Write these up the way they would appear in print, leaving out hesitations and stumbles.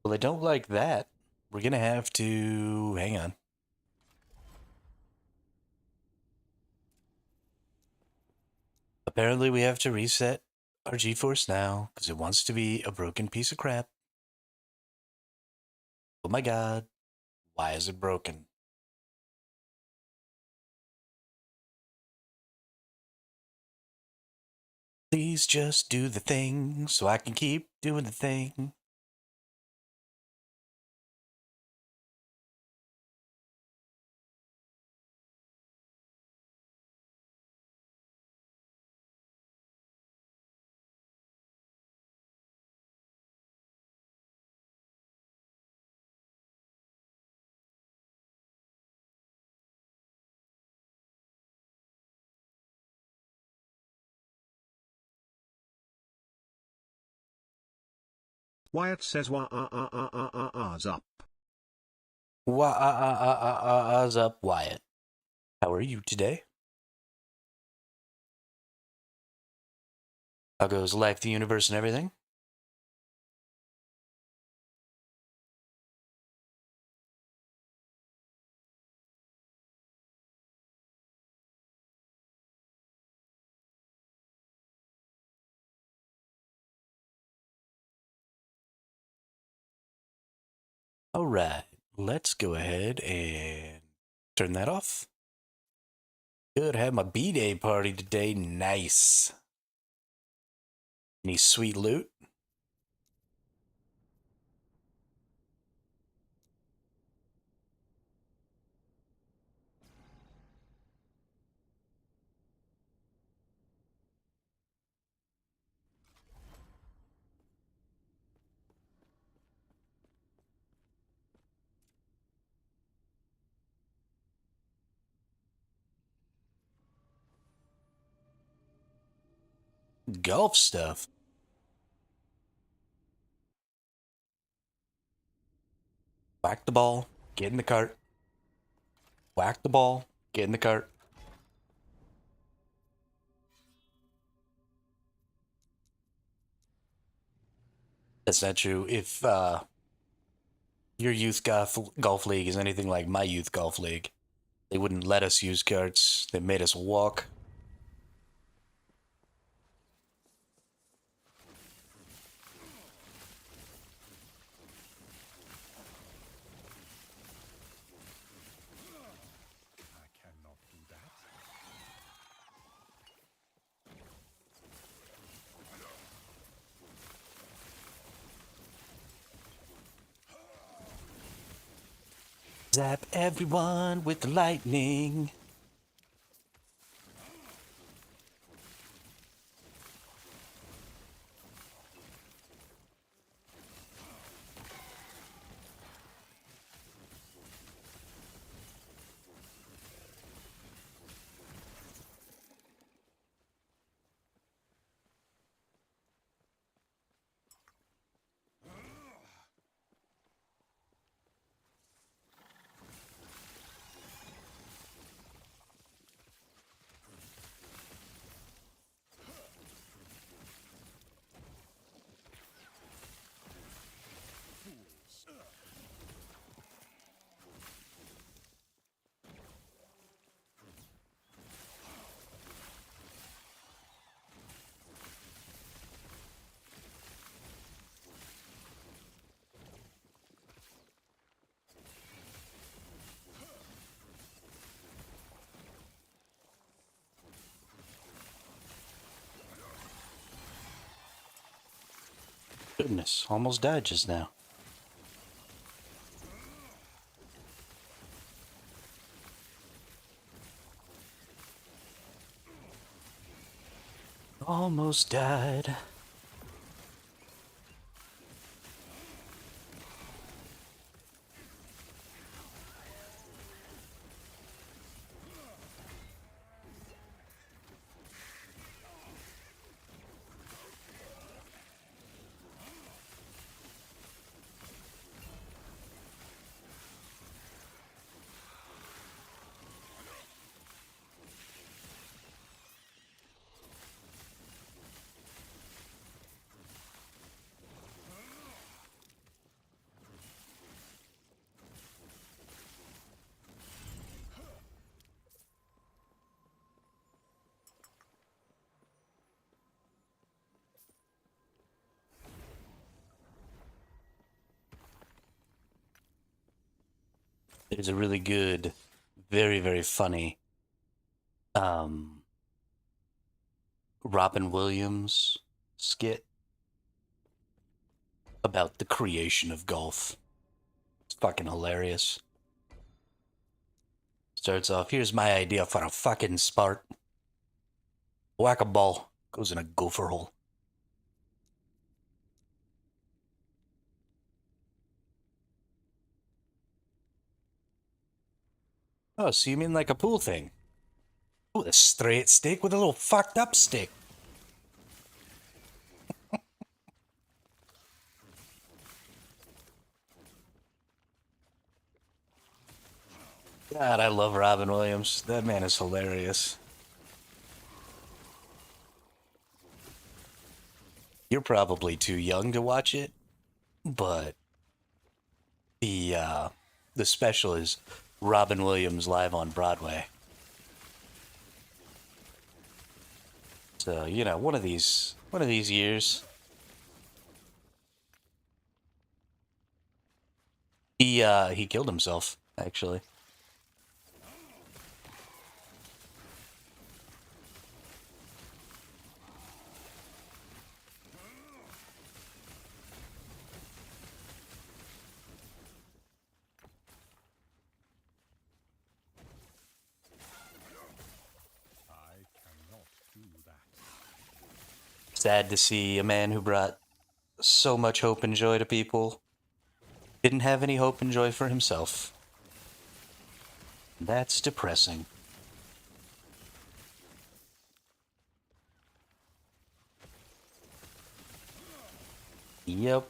Well, I don't like that. We're gonna have to hang on. Apparently, we have to reset our G-force now because it wants to be a broken piece of crap. Oh my god, why is it broken? Please just do the thing so I can keep doing the thing. Wyatt says wah ah's up. What's up, Wyatt? How are you today? How goes life, the universe, and everything? All right, let's go ahead and turn that off. Good, have my B-Day party today. Nice. Any sweet loot? Golf stuff. Whack the ball, get in the cart. Whack the ball, get in the cart. That's not true. If your youth golf league is anything like my youth golf league, they wouldn't let us use carts. They made us walk. I cannot do that. Zap everyone with the lightning. Goodness, almost died just now. Almost died. There's a really good, very, very funny um, Robin Williams skit about the creation of golf. It's fucking hilarious. Starts off, here's my idea for a fucking sport. Whack a ball, goes in a gopher hole. Oh, so you mean like a pool thing? Oh, a straight stick with a little fucked up stick. God, I love Robin Williams. That man is hilarious. You're probably too young to watch it, but the uh the special is Robin Williams live on Broadway. So, one of these years, he killed himself, actually. I cannot do that. Sad to see a man who brought so much hope and joy to people didn't have any hope and joy for himself. That's depressing. Yep.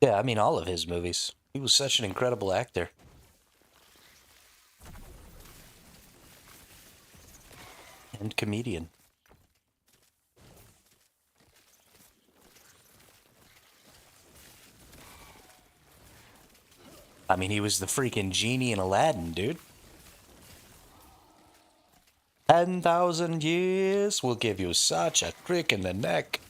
Yeah, I mean, all of his movies. He was such an incredible actor and comedian. I mean, he was the freaking genie in Aladdin, dude. 10,000 years will give you such a trick in the neck.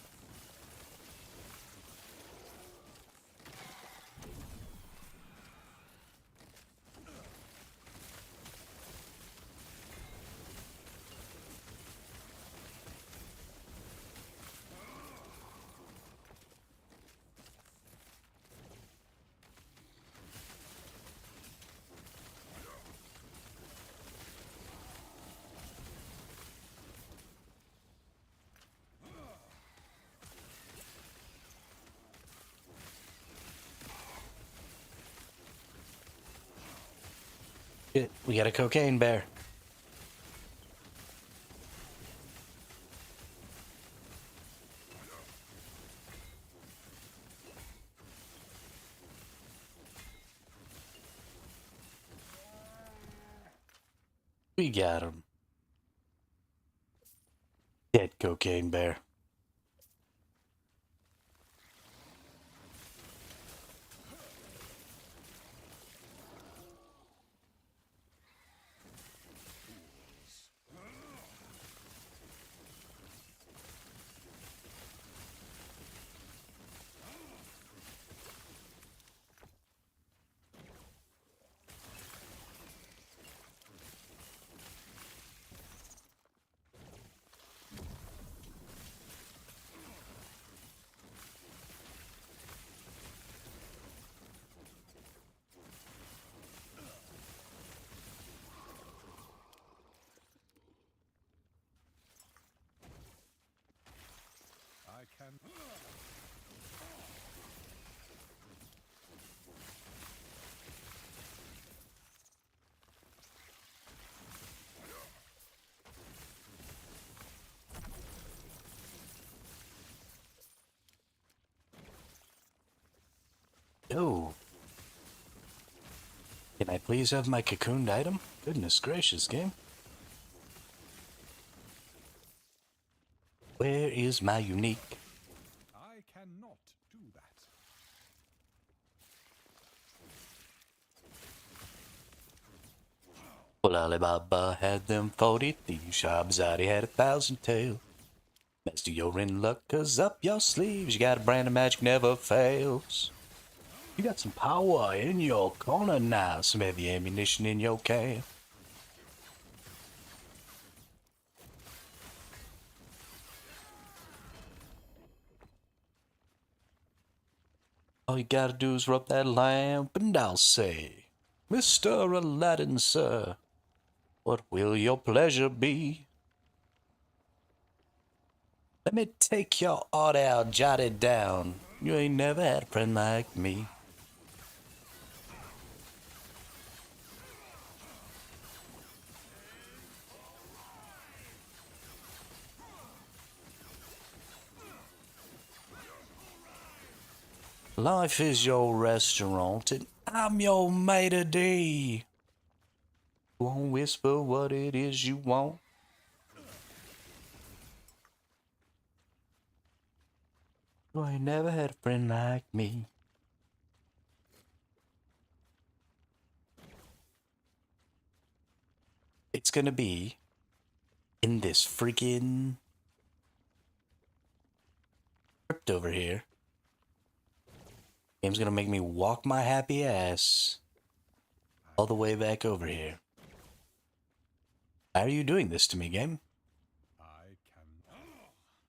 Shit, we got a cocaine bear. We got him. Dead cocaine bear. I can. Oh, can I please have my cocooned item? Goodness gracious, game. is my unique. I cannot do that. Well, Alibaba had them 40 thieves, Shabazadi had 1,000 tails. Master, you're in luck, 'cause up your sleeves, you got a brand of magic never fails. You got some power in your corner now, some heavy ammunition in your can. All you gotta do is rub that lamp, and I'll say, Mr. Aladdin, sir, what will your pleasure be? Let me take your order out, jot it down. You ain't never had a friend like me. Life is your restaurant, and I'm your maitre d'. Won't whisper what it is you want. You ain't never had a friend like me. It's gonna be in this freaking crypt over here. Game's gonna make me walk my happy ass all the way back over here. How are you doing this to me, game? I can.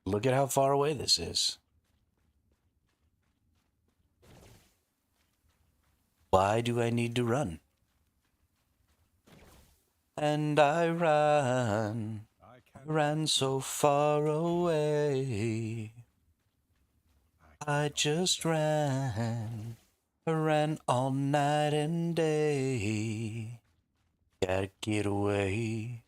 Look at how far away this is. Why do I need to run? And I ran so far away. I just ran all night and day. Gotta get away.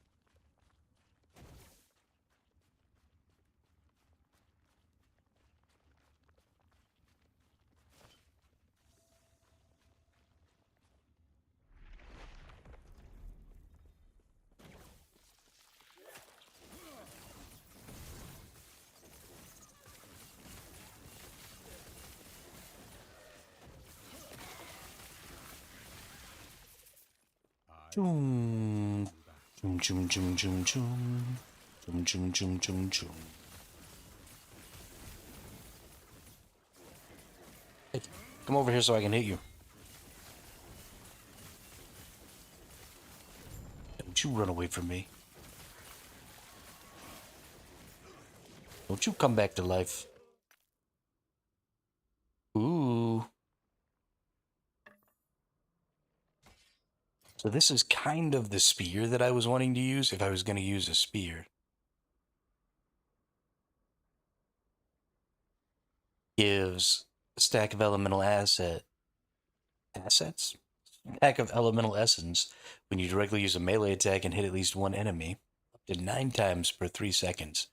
Choom. Choom, choom, choom, choom, choom. Choom, choom, choom, choom, choom. Hey, come over here so I can hit you. Don't you run away from me. Don't you come back to life. Ooh. So this is kind of the spear that I was wanting to use if I was going to use a spear. Gives a stack of elemental assets? Stack of elemental essence when you directly use a melee attack and hit at least one enemy, up to 9 times per 3 seconds.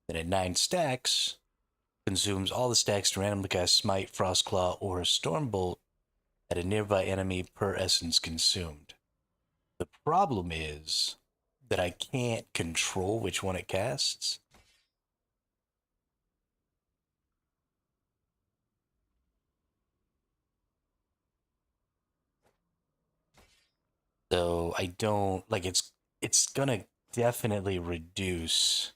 Then at 9 stacks, consumes all the stacks to randomly cast Smite, Frostclaw, or a Stormbolt at a nearby enemy per essence consumed. The problem is that I can't control which one it casts. So I don't like it's gonna definitely reduce.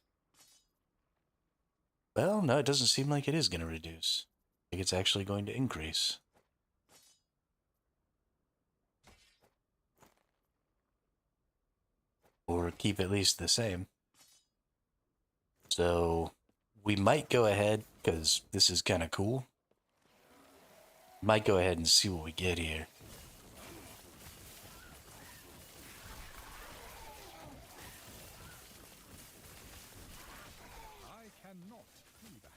Well, no, it doesn't seem like it is gonna reduce. I think it's actually going to increase. Or keep at least the same. So we might go ahead, because this is kind of cool. Might go ahead and see what we get here. I cannot do that.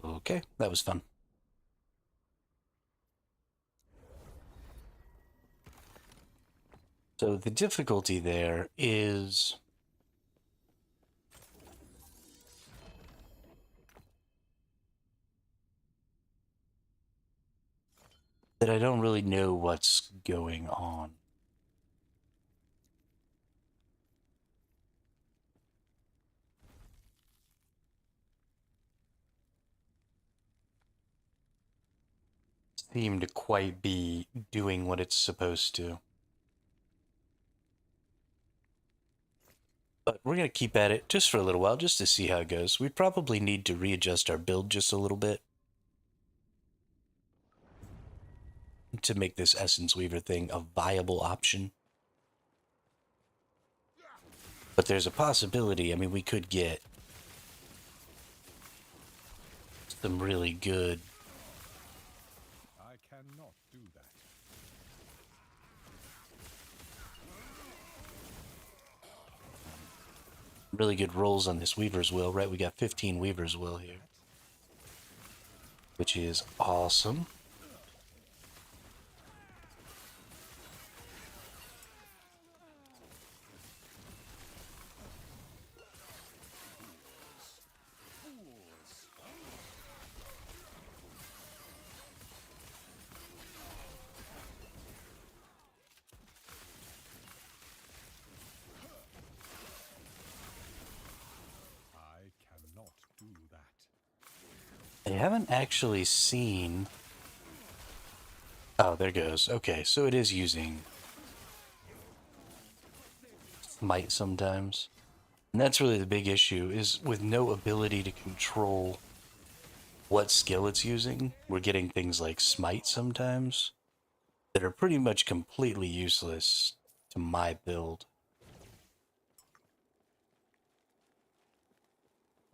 Okay, that was fun. So the difficulty there is that I don't really know what's going on. Seem to quite be doing what it's supposed to. But we're going to keep at it just for a little while, just to see how it goes. We probably need to readjust our build just a little bit to make this Essence Weaver thing a viable option. But there's a possibility, I mean, we could get some really good I cannot do that. rolls on this Weaver's Will, right? We got 15 Weaver's Will here, which is awesome. I cannot do that. I haven't actually seen... Oh, there goes. Okay, so it is using Smite sometimes. And that's really the big issue, is with no ability to control what skill it's using, we're getting things like Smite sometimes that are pretty much completely useless to my build.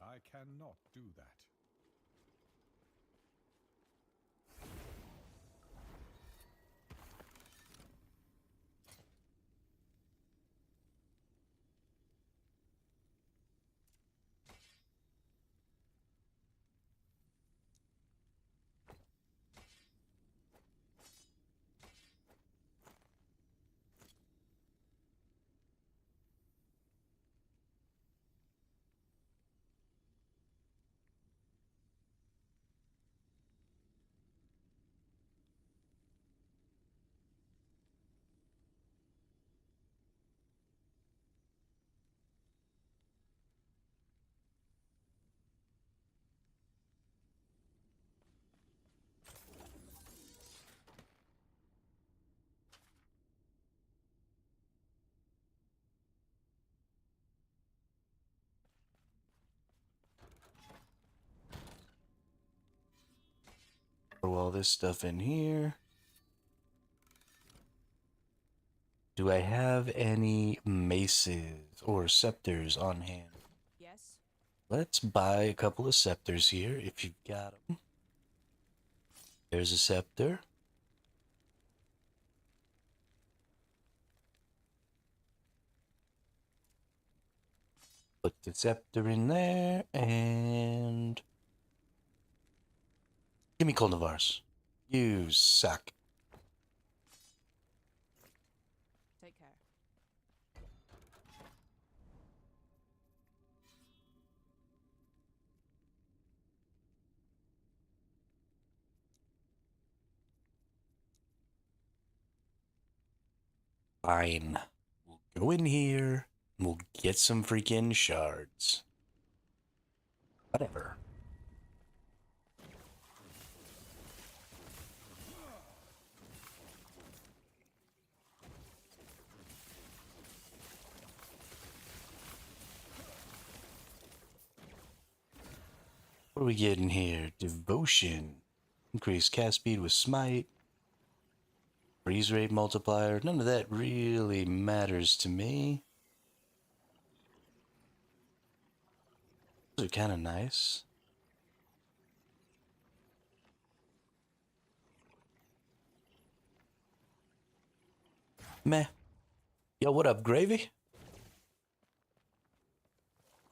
I cannot do that. Throw all this stuff in here. Do I have any maces or scepters on hand? Yes. Let's buy a couple of scepters here if you've got them. There's a scepter. Put the scepter in there and give me Cultivars. You suck. Take care. Fine. We'll go in here and we'll get some freaking shards. Whatever. What are we getting here? Devotion. Increase cast speed with Smite. Freeze rate multiplier. None of that really matters to me. Those are kind of nice. Meh. Yo, what up, Gravy?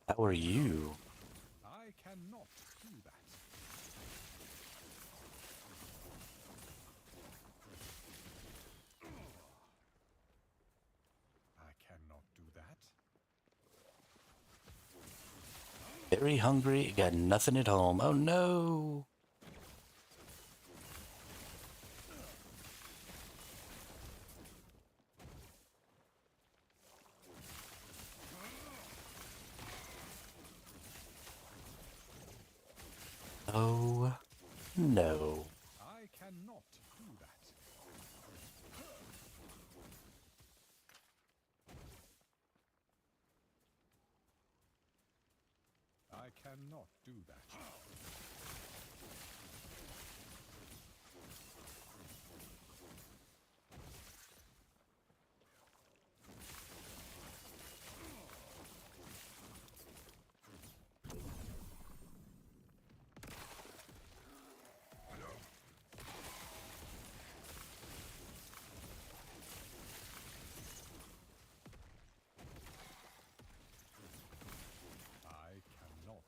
How are you? I cannot do that. Very hungry. Got nothing at home. Oh no. Oh no. I cannot do that. I cannot do that. I cannot.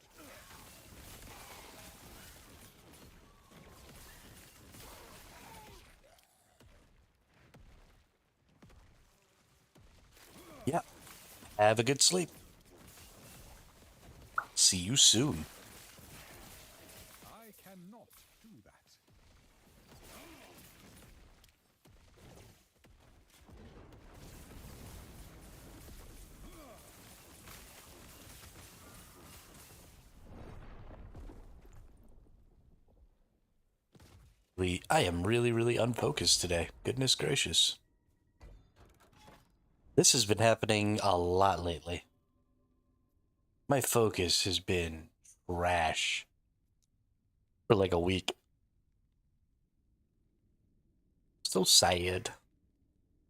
Yeah. Have a good sleep. See you soon. I cannot do that. I am really, really unfocused today. Goodness gracious. This has been happening a lot lately. My focus has been trash for like a week. So sad.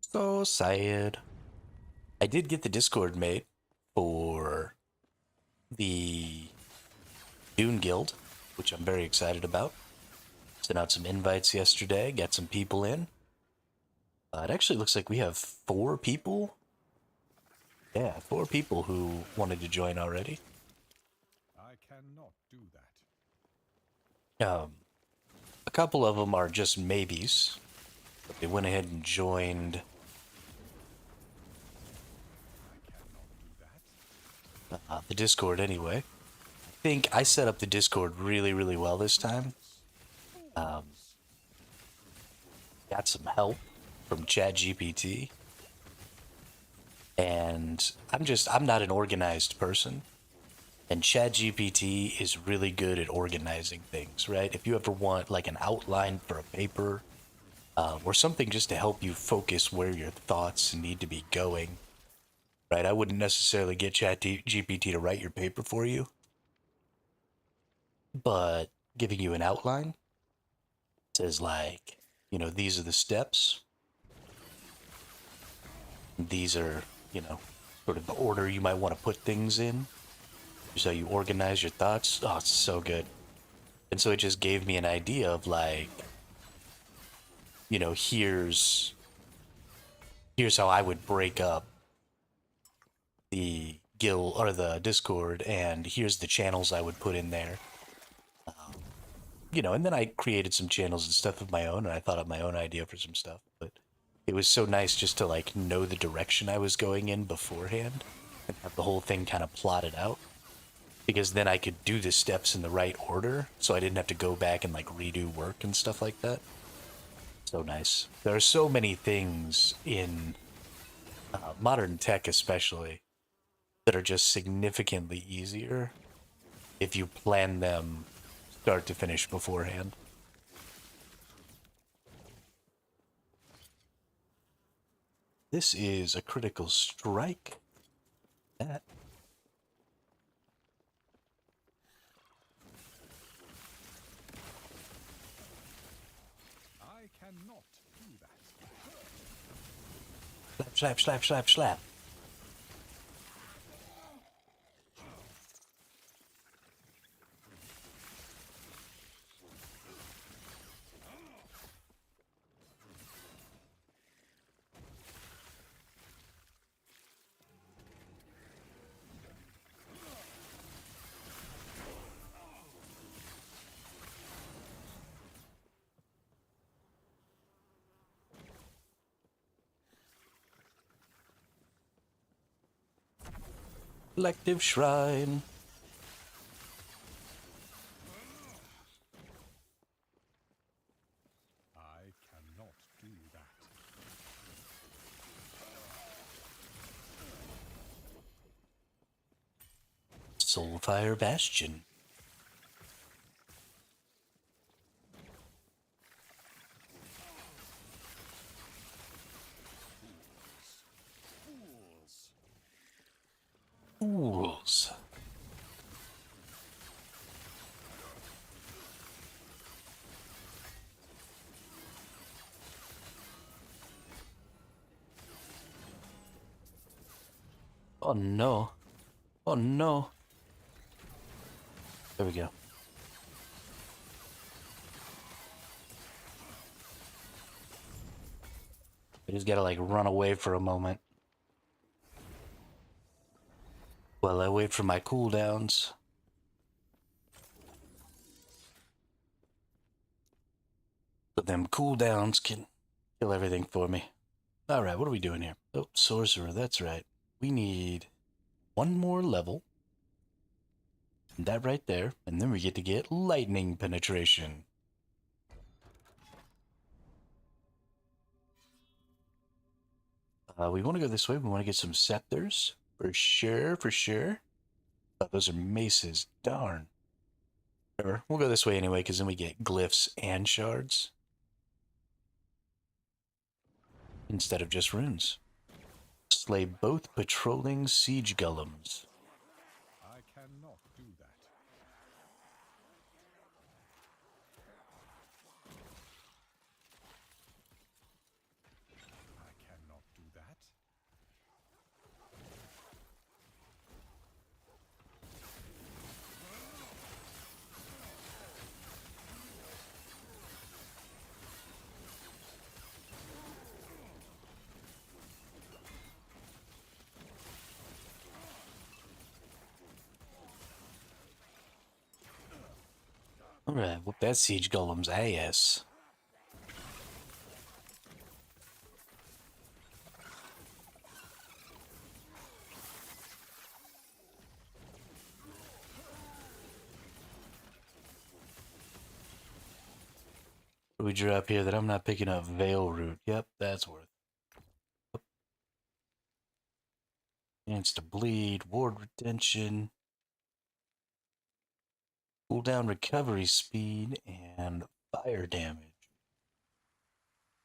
So sad. I did get the Discord made for the Dune Guild, which I'm very excited about. Sent out some invites yesterday, got some people in. It actually looks like we have 4 people. Yeah, 4 people who wanted to join already. I cannot do that. A couple of them are just maybes, but they went ahead and joined I cannot do that. the Discord anyway. I think I set up the Discord really, really well this time. Got some help from ChatGPT. And I'm not an organized person. And ChatGPT is really good at organizing things, right? If you ever want like an outline for a paper or something just to help you focus where your thoughts need to be going, right? I wouldn't necessarily get ChatGPT to write your paper for you, but giving you an outline says like, these are the steps. These are, sort of the order you might want to put things in. So you organize your thoughts. Oh, it's so good. And so it just gave me an idea of like, here's how I would break up the guild or the Discord, and here's the channels I would put in there. And then I created some channels and stuff of my own, and I thought of my own idea for some stuff. But it was so nice just to like know the direction I was going in beforehand and have the whole thing kind of plotted out. Because then I could do the steps in the right order, so I didn't have to go back and like redo work and stuff like that. So nice. There are so many things in modern tech, especially, that are just significantly easier if you plan them start to finish beforehand. This is a critical strike. That. I cannot do that. Slap, slap, slap, slap, slap. Collective Shrine. Soulfire Bastion. Fools. Oh no. Oh no. There we go. I just gotta like run away for a moment. While I wait for my cooldowns. But them cooldowns can kill everything for me. Alright, what are we doing here? Oh, sorcerer, that's right. We need one more level. That right there. And then we get to get lightning penetration. We want to go this way. We want to get some scepters. For sure, for sure. Oh, those are maces. Darn. Whatever. We'll go this way anyway, because then we get glyphs and shards. Instead of just runes. Slay both patrolling siege golems. I cannot do that. I cannot do that. Alright, whoop that siege golem's ass. What do we drop here that I'm not picking up? Veil Root. Yep, that's worth. Chance to bleed, ward retention, cooldown recovery speed, and fire damage.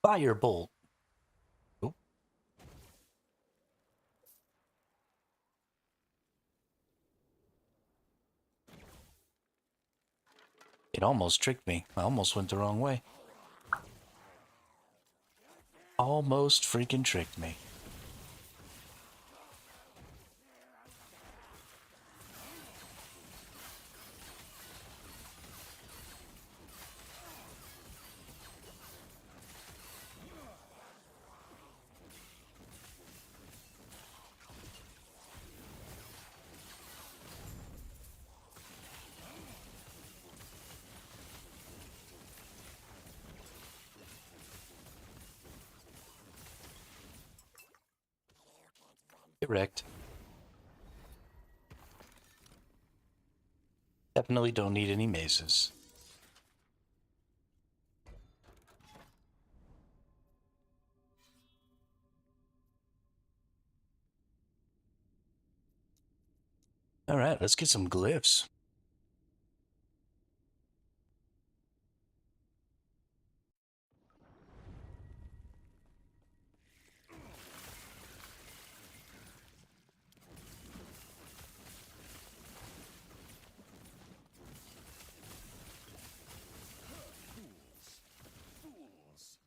Firebolt. Oh. It almost tricked me. I almost went the wrong way. Almost freaking tricked me. Get wrecked. Definitely don't need any maces. Alright, let's get some glyphs. Fools!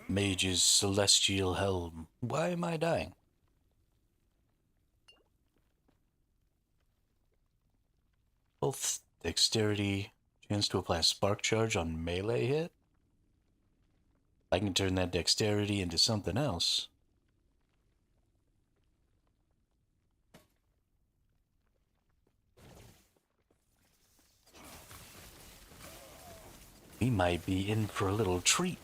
Mage's Celestial Helm. Why am I dying? Both dexterity, chance to apply a spark charge on melee hit. I can turn that dexterity into something else. We might be in for a little treat.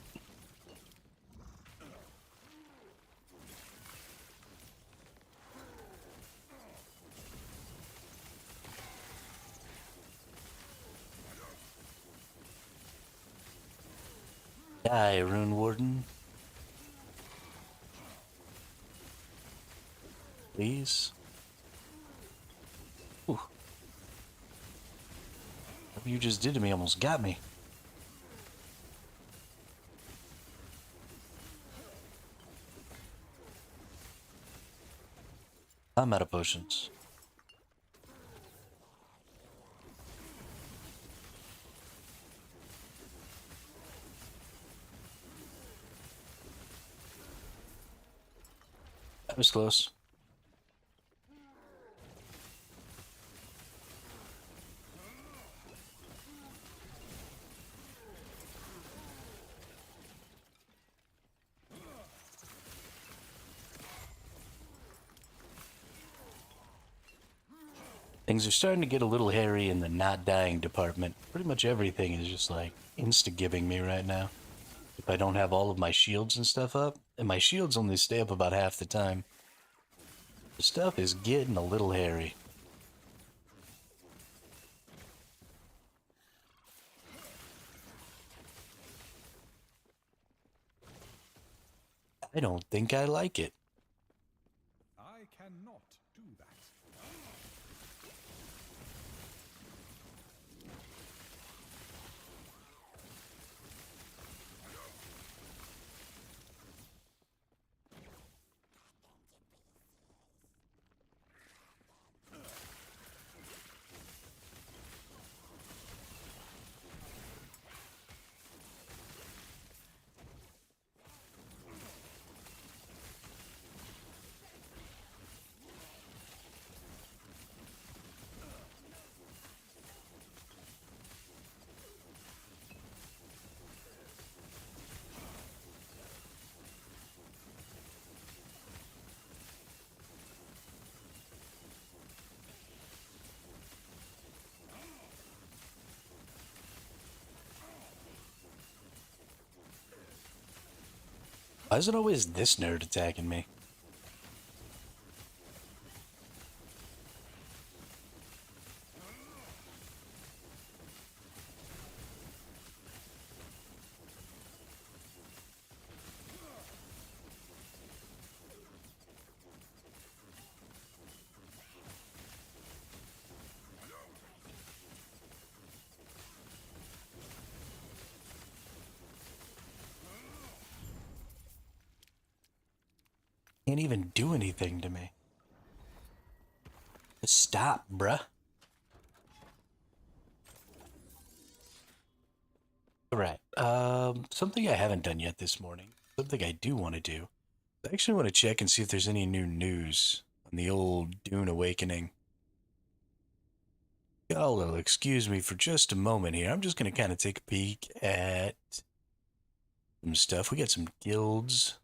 Die, Rune Warden. Please. Ooh. What you just did to me almost got me. I'm out of potions. That was close. Things are starting to get a little hairy in the not dying department. Pretty much everything is just like insta-giving me right now. If I don't have all of my shields and stuff up, and my shields only stay up about half the time, the stuff is getting a little hairy. I don't think I like it. I cannot do that. Why is it always this nerd attacking me? Can't even do anything to me. Just stop, bruh. Alright, something I haven't done yet this morning. Something I do want to do. I actually want to check and see if there's any new news on the old Dune Awakening. Y'all will excuse me for just a moment here. I'm just going to kind of take a peek at some stuff. We got some guilds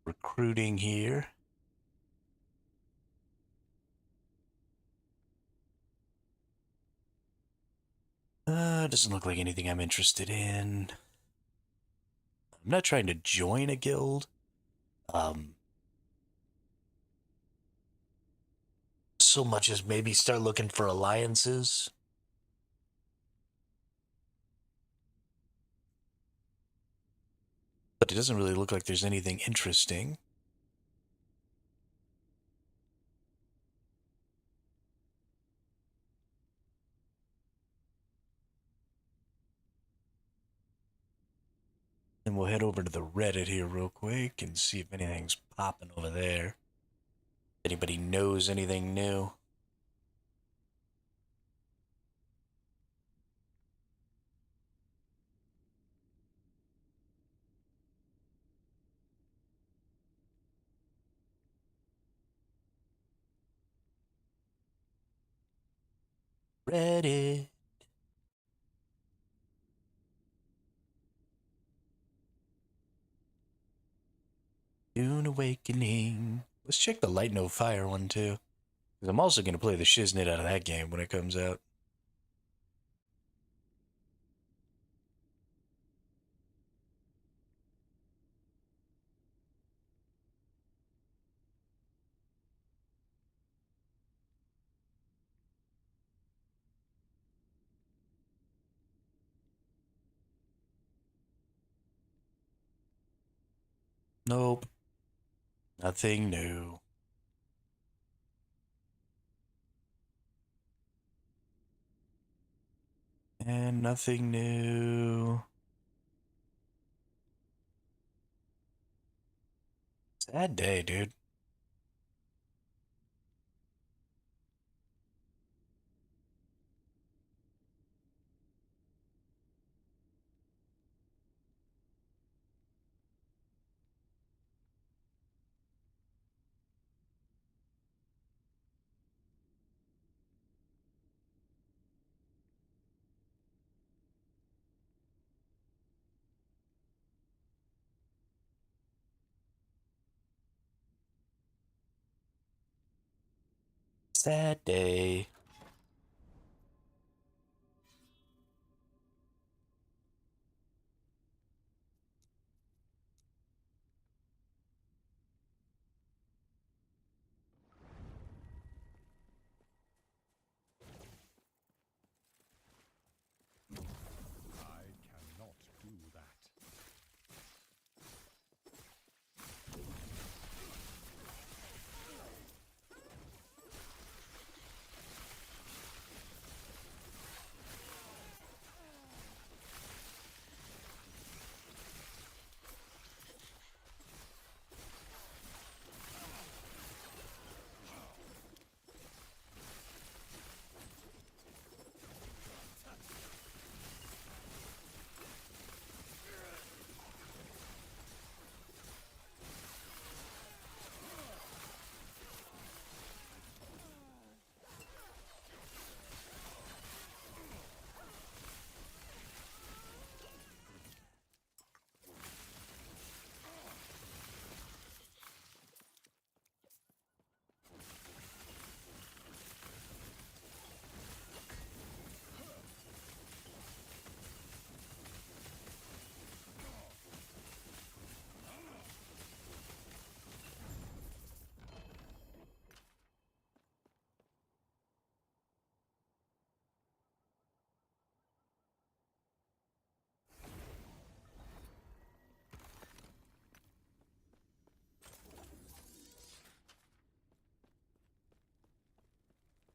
recruiting here. Doesn't look like anything I'm interested in. I'm not trying to join a guild. So much as maybe start looking for alliances. But it doesn't really look like there's anything interesting. And we'll head over to the Reddit here real quick and see if anything's popping over there. Anybody knows anything new? Reddit. Dune Awakening. Let's check the Light No Fire one too. Because I'm also going to play the shiznit out of that game when it comes out. Nope. Nothing new. And nothing new. Sad day, dude. Sad day. I cannot do that.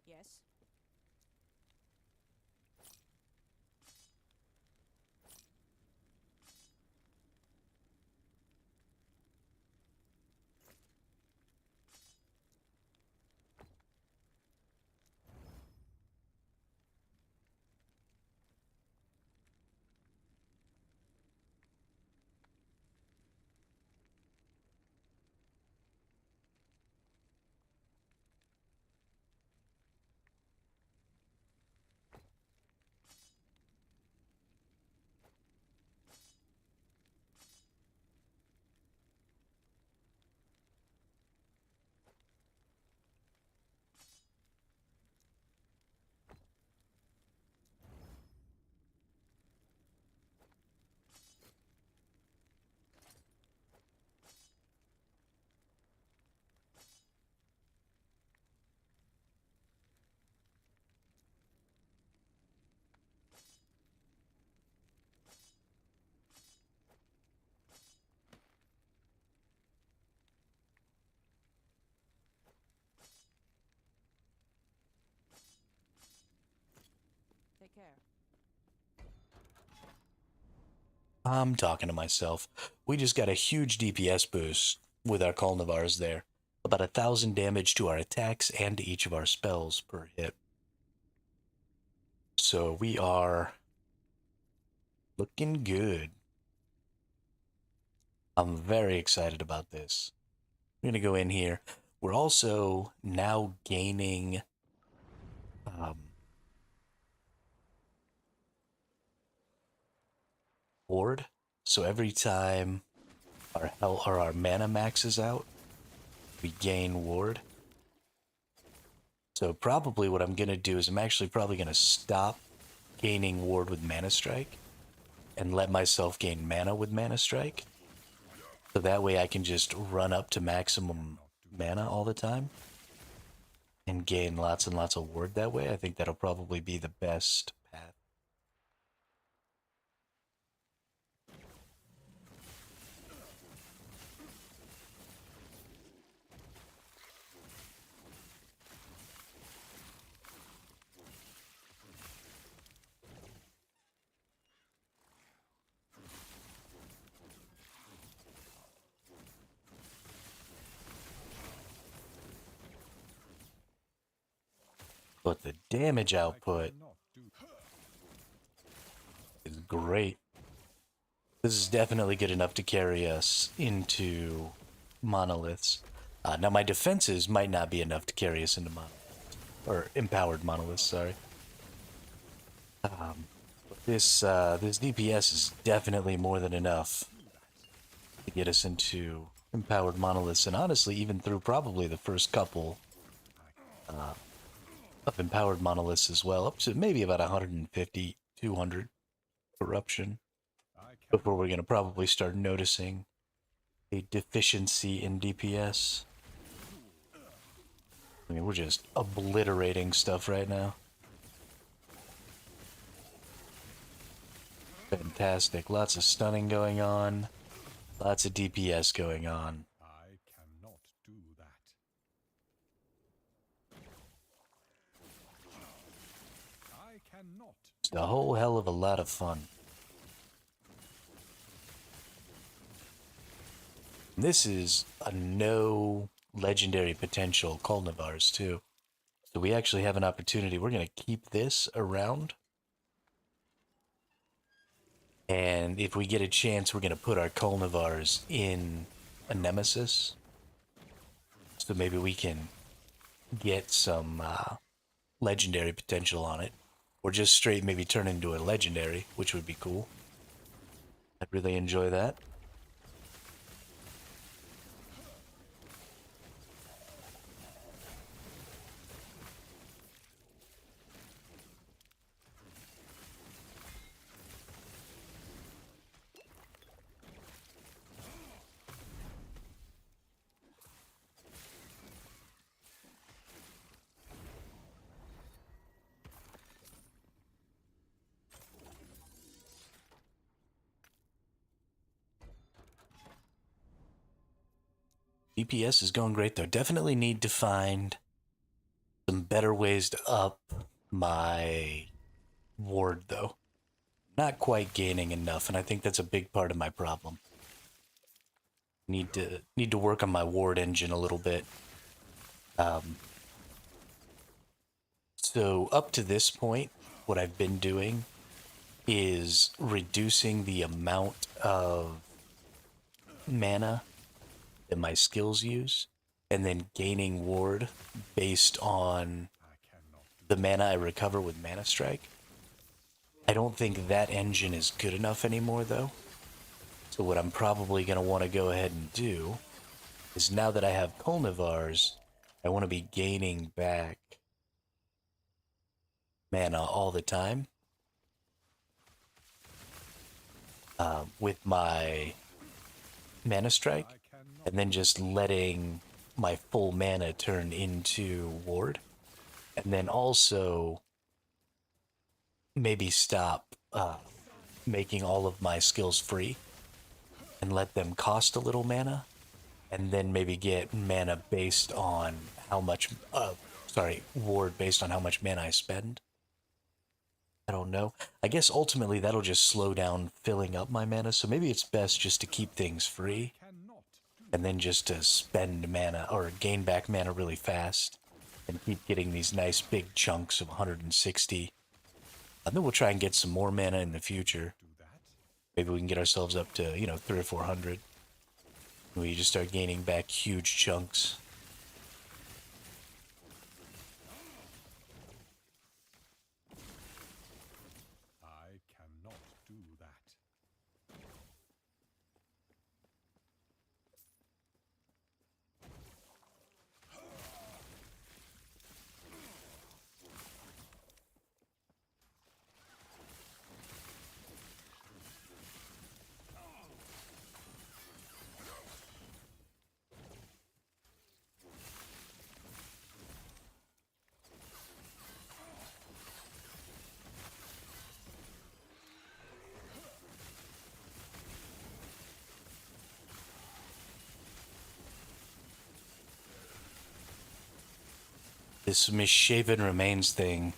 Yes. Take care. I'm talking to myself. We just got a huge DPS boost with our Culnivars there. About 1,000 damage to our attacks and to each of our spells per hit. So we are looking good. I'm very excited about this. I'm going to go in here. We're also now gaining um, ward. So every time our health or our mana maxes out, we gain ward. So probably what I'm going to do is I'm actually probably going to stop gaining ward with Mana Strike and let myself gain mana with Mana Strike. So that way I can just run up to maximum mana all the time and gain lots and lots of ward that way. I think that'll probably be the best path. but the damage I output cannot do. is great. This is definitely good enough to carry us into monoliths. Now my defenses might not be enough to carry us into or empowered monoliths. Sorry. This DPS is definitely more than enough to get us into empowered monoliths, and honestly, even through probably the first couple of empowered monoliths as well, up to maybe about 150, 200 corruption I before we're cannot. going to probably start noticing a deficiency in DPS. I mean, we're just obliterating stuff right now. Fantastic. Lots of stunning going on. Lots of DPS going on. I cannot do that. I cannot. It's a whole hell of a lot of fun. This is a no legendary potential Culnivars too. So we actually have an opportunity. We're going to keep this around. And if we get a chance, we're going to put our Culnivars in a Nemesis. So maybe we can get some legendary potential on it. Or just straight maybe turn into a legendary, which would be cool. I'd really enjoy that. DPS is going great though. Definitely need to find some better ways to up my ward though. Not quite gaining enough, and I think that's a big part of my problem. Need to work on my ward engine a little bit. So up to this point, what I've been doing is reducing the amount of mana that my skills use, and then gaining ward based on I cannot do. the mana I recover with Mana Strike. I don't think that engine is good enough anymore, though. So what I'm probably going to want to go ahead and do is, now that I have Culnivars, I want to be gaining back mana all the time with my Mana Strike, I cannot. and then just letting my full mana turn into ward. And then also maybe stop making all of my skills free and let them cost a little mana, and then maybe get mana based on how much ward based on how much mana I spend. I don't know. I guess ultimately that'll just slow down filling up my mana, so maybe it's best just to keep things free Cannot do. and then just to spend mana or gain back mana really fast and keep getting these nice big chunks of 160. And then we'll try and get some more mana in the future. Do that. Maybe we can get ourselves up to, 300 or 400. We just start gaining back huge chunks. I cannot do that. This misshapen remains thing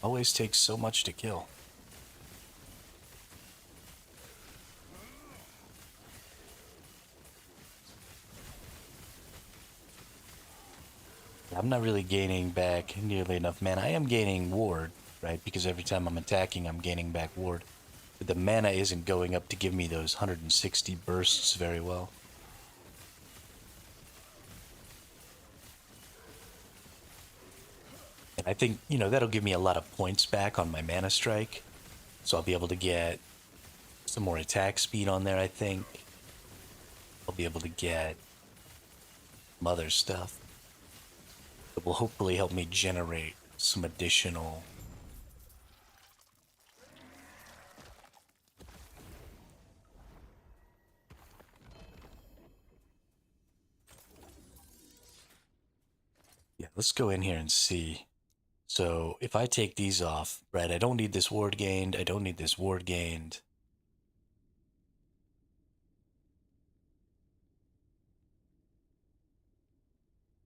always takes so much to kill. I'm not really gaining back nearly enough mana. I am gaining ward, right? Because every time I'm attacking, I'm gaining back ward. But the mana isn't going up to give me those 160 bursts very well. And I think, that'll give me a lot of points back on my mana strike. So I'll be able to get some more attack speed on there, I think. I'll be able to get some other stuff that will hopefully help me generate some additional. Yeah, let's go in here and see. So if I take these off, right, I don't need this ward gained. I don't need this ward gained.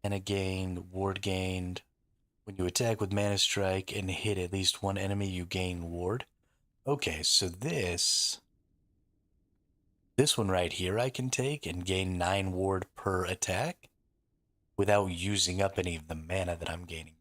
Mana gained, ward gained. When you attack with Mana Strike and hit at least one enemy, you gain ward. Okay, so this one right here I can take and gain 9 ward per attack without using up any of the mana that I'm gaining back.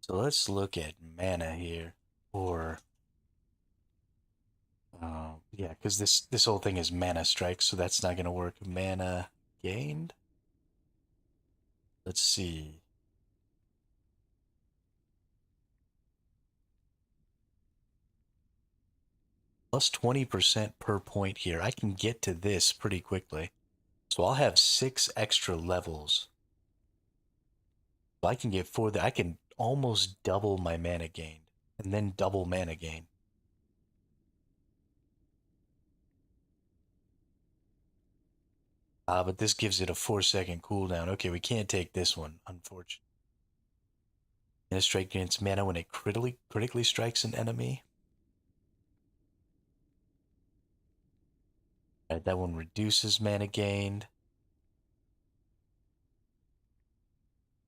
So let's look at mana here, or yeah, because this whole thing is Mana Strike, so that's not gonna work. Mana gained. Let's see. Plus 20% per point here. I can get to this pretty quickly. So I'll have 6 extra levels. So I can get 4 that I can almost double my mana gain and then double mana gain. But this gives it a 4-second cooldown. Okay, we can't take this one, unfortunately. Mana strike gains mana when it critically strikes an enemy. Alright, that one reduces mana gained.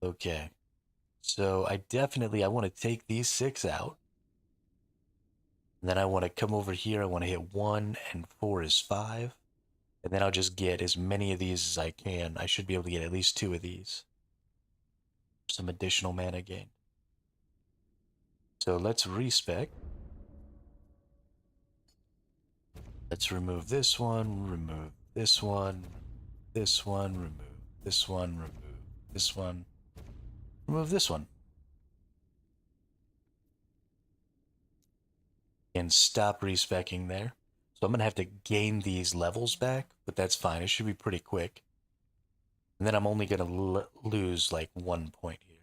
Okay. So I want to take these 6 out. And then I want to come over here. I want to hit 1 and 4 is 5. And then I'll just get as many of these as I can. I should be able to get at least 2 of these. Some additional mana gain. So let's respec. Let's remove this one, remove this one, this one, remove this one, remove this one, remove this one. And stop respecing there. So I'm going to have to gain these levels back, but that's fine. It should be pretty quick. And then I'm only going to lose like 1 point here.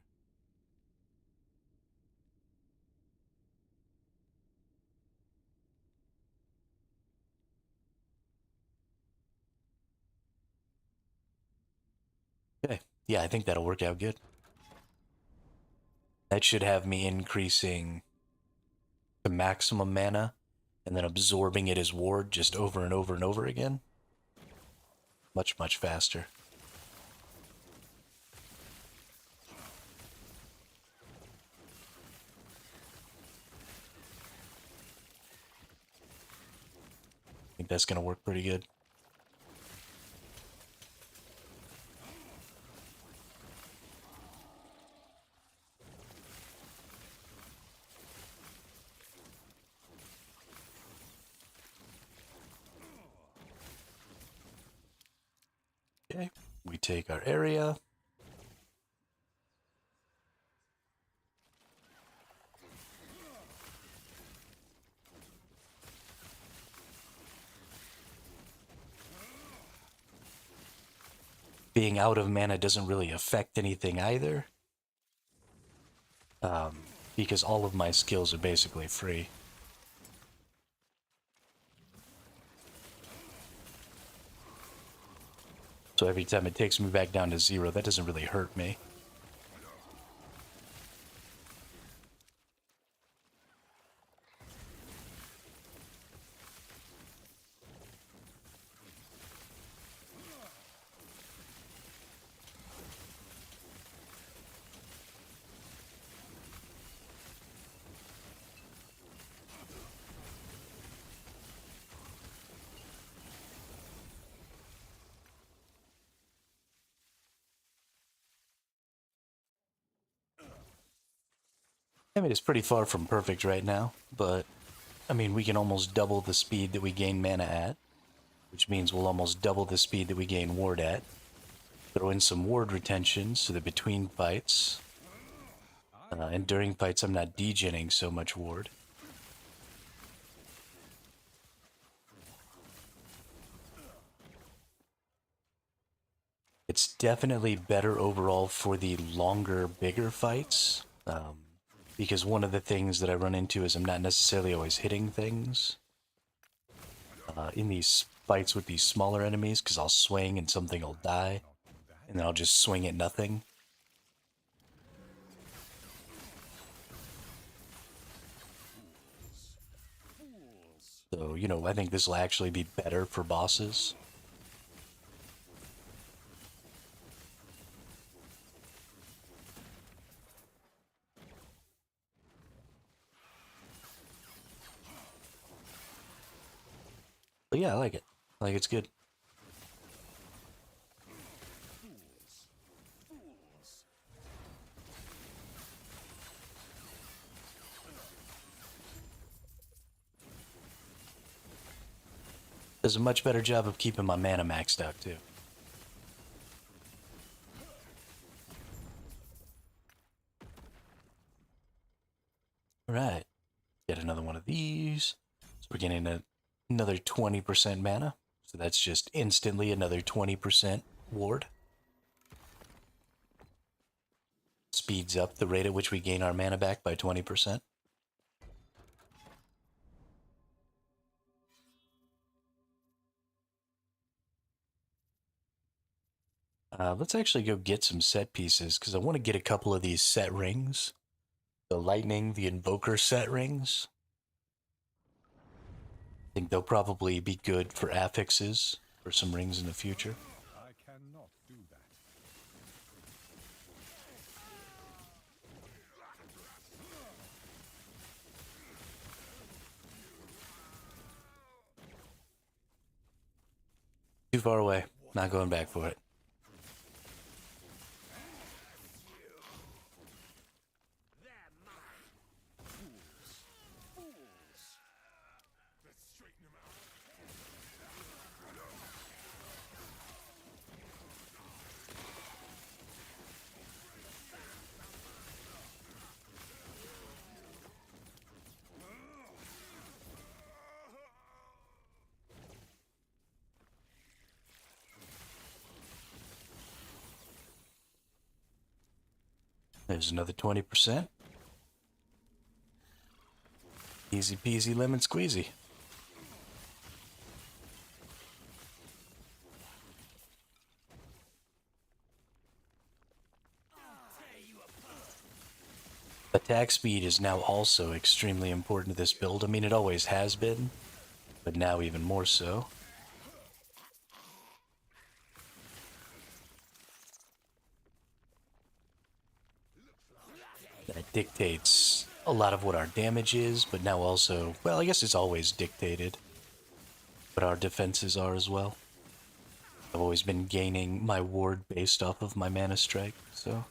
Okay. Yeah, I think that'll work out good. That should have me increasing the maximum mana and then absorbing it as ward just over and over and over again. Much, much faster. I think that's going to work pretty good. Okay, we take our area. Being out of mana doesn't really affect anything either. Because all of my skills are basically free. So every time it takes me back down to 0, that doesn't really hurt me. I mean, it's pretty far from perfect right now, but I mean, we can almost double the speed that we gain mana at, which means we'll almost double the speed that we gain ward at. Throw in some ward retention so that between fights and during fights I'm not degenning so much ward. It's definitely better overall for the longer, bigger fights, because one of the things that I run into is I'm not necessarily always hitting things in these fights with these smaller enemies, because I'll swing and something will die, and then I'll just swing at nothing. So, you know, I think this will actually be better for bosses. But yeah, I like it. I think it's good. Does a much better job of keeping my mana maxed out too. Alright, get another one of these. So we're getting another 20% mana. So that's just instantly another 20% ward. Speeds up the rate at which we gain our mana back by 20%. Let's actually go get some set pieces, because I want to get a couple of these set rings. The lightning, the invoker set rings. I think they'll probably be good for affixes for some rings in the future. I cannot do that. Too far away. Not going back for it. There's another 20%. Easy peasy lemon squeezy. Attack speed is now also extremely important to this build. I mean, it always has been, but now even more so. That dictates a lot of what our damage is, but now also, well, I guess it's always dictated what our defenses are as well. I've always been gaining my ward based off of my mana strike, so.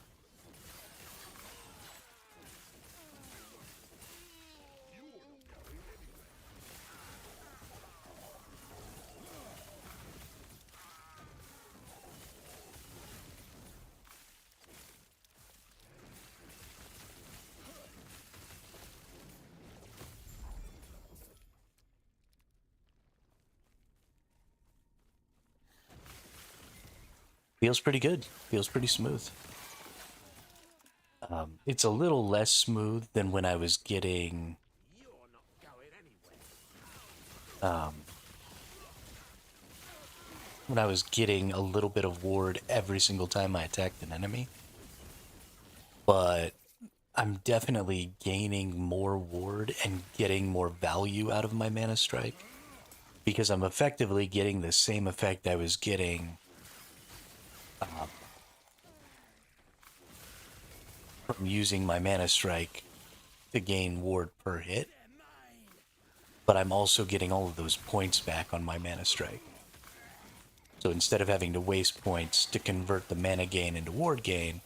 Feels pretty good. Feels pretty smooth. It's a little less smooth than when I was getting... when I was getting a little bit of ward every single time I attacked an enemy. But I'm definitely gaining more ward and getting more value out of my mana strike, because I'm effectively getting the same effect I was getting from using my mana strike to gain ward per hit, but I'm also getting all of those points back on my mana strike. So instead of having to waste points to convert the mana gain into ward gain,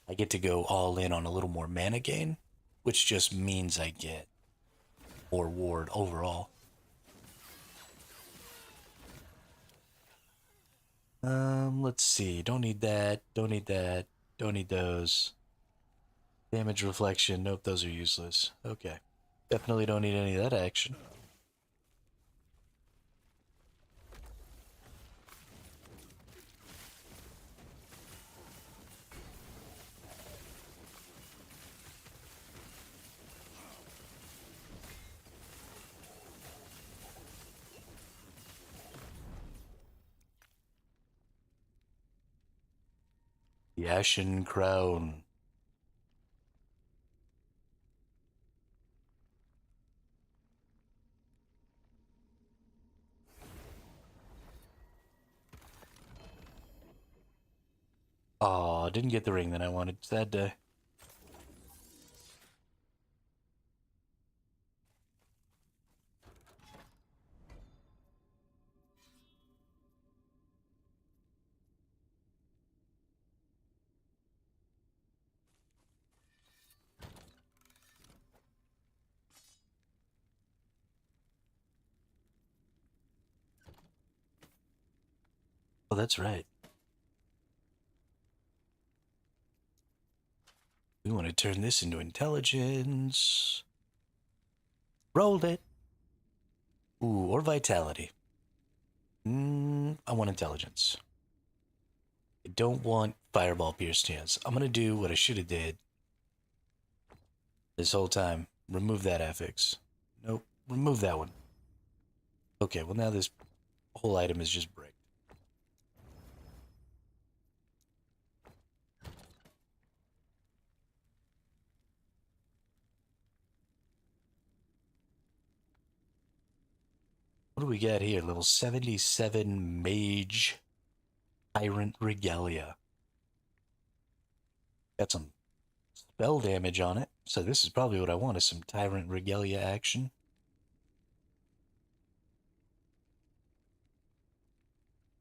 I get to go all in on a little more mana gain, which just means I get more ward overall. Let's see. Don't need that. Don't need that. Don't need those. Damage reflection. Nope, those are useless. Okay. Definitely don't need any of that action. The Ashen Crown. Aw, didn't get the ring that I wanted. Sad day. Oh, that's right. We want to turn this into intelligence. Rolled it. Ooh, or vitality. I want intelligence. I don't want fireball pierced hands. I'm gonna do what I should have did this whole time. Remove that affix. Nope. Remove that one. Okay, well now this whole item is just brick. What do we got here? Level 77 Mage Tyrant Regalia. Got some spell damage on it, so this is probably what I want, is some Tyrant Regalia action.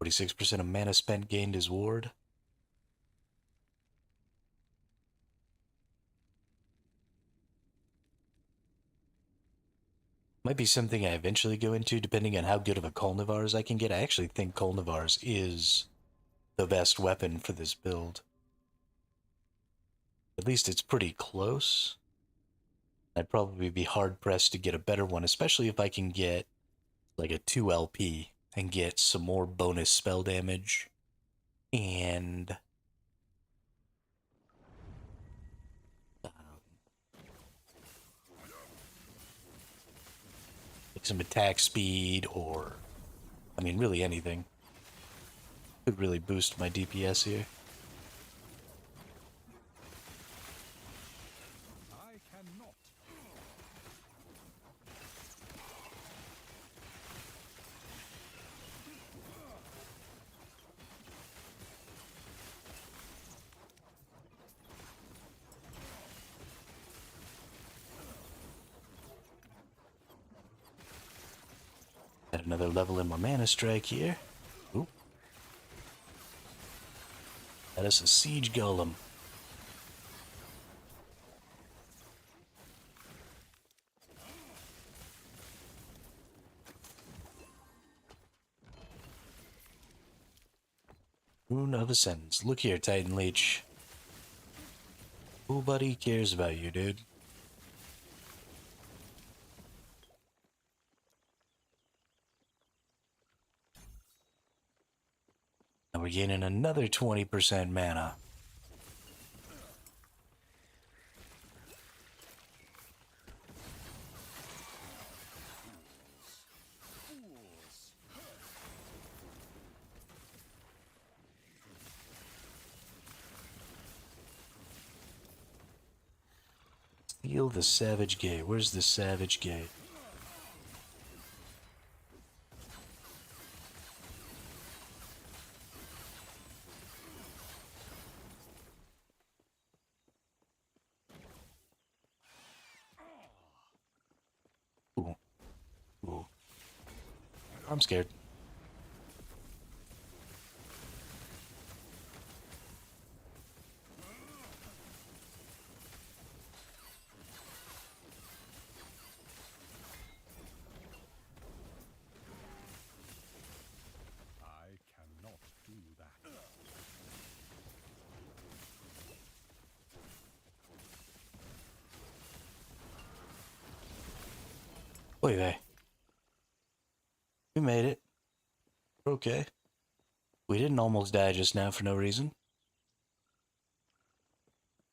46% of mana spent gained as ward. Might be something I eventually go into, depending on how good of a Kolnivars I can get. I actually think Kolnivars is the best weapon for this build. At least it's pretty close. I'd probably be hard-pressed to get a better one, especially if I can get like a 2 LP and get some more bonus spell damage and like some attack speed, or I mean really anything. Could really boost my DPS here. I cannot. Got another level in my mana strike here. Oop. That is a siege golem. Rune of Ascendance. Look here, Titan Leech. Nobody cares about you, dude. Now we're gaining another 20% mana. Steal the Savage Gate. Where's the Savage Gate? Ooh. Ooh. I'm scared. Oy vey. We made it. We're okay. We didn't almost die just now for no reason.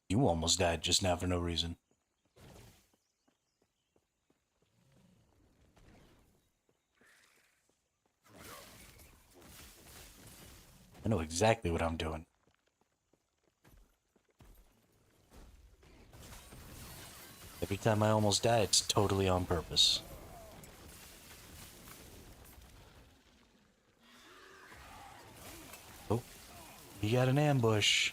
You almost died just now for no reason. I know exactly what I'm doing. Every time I almost die, it's totally on purpose. Oh, you got an ambush.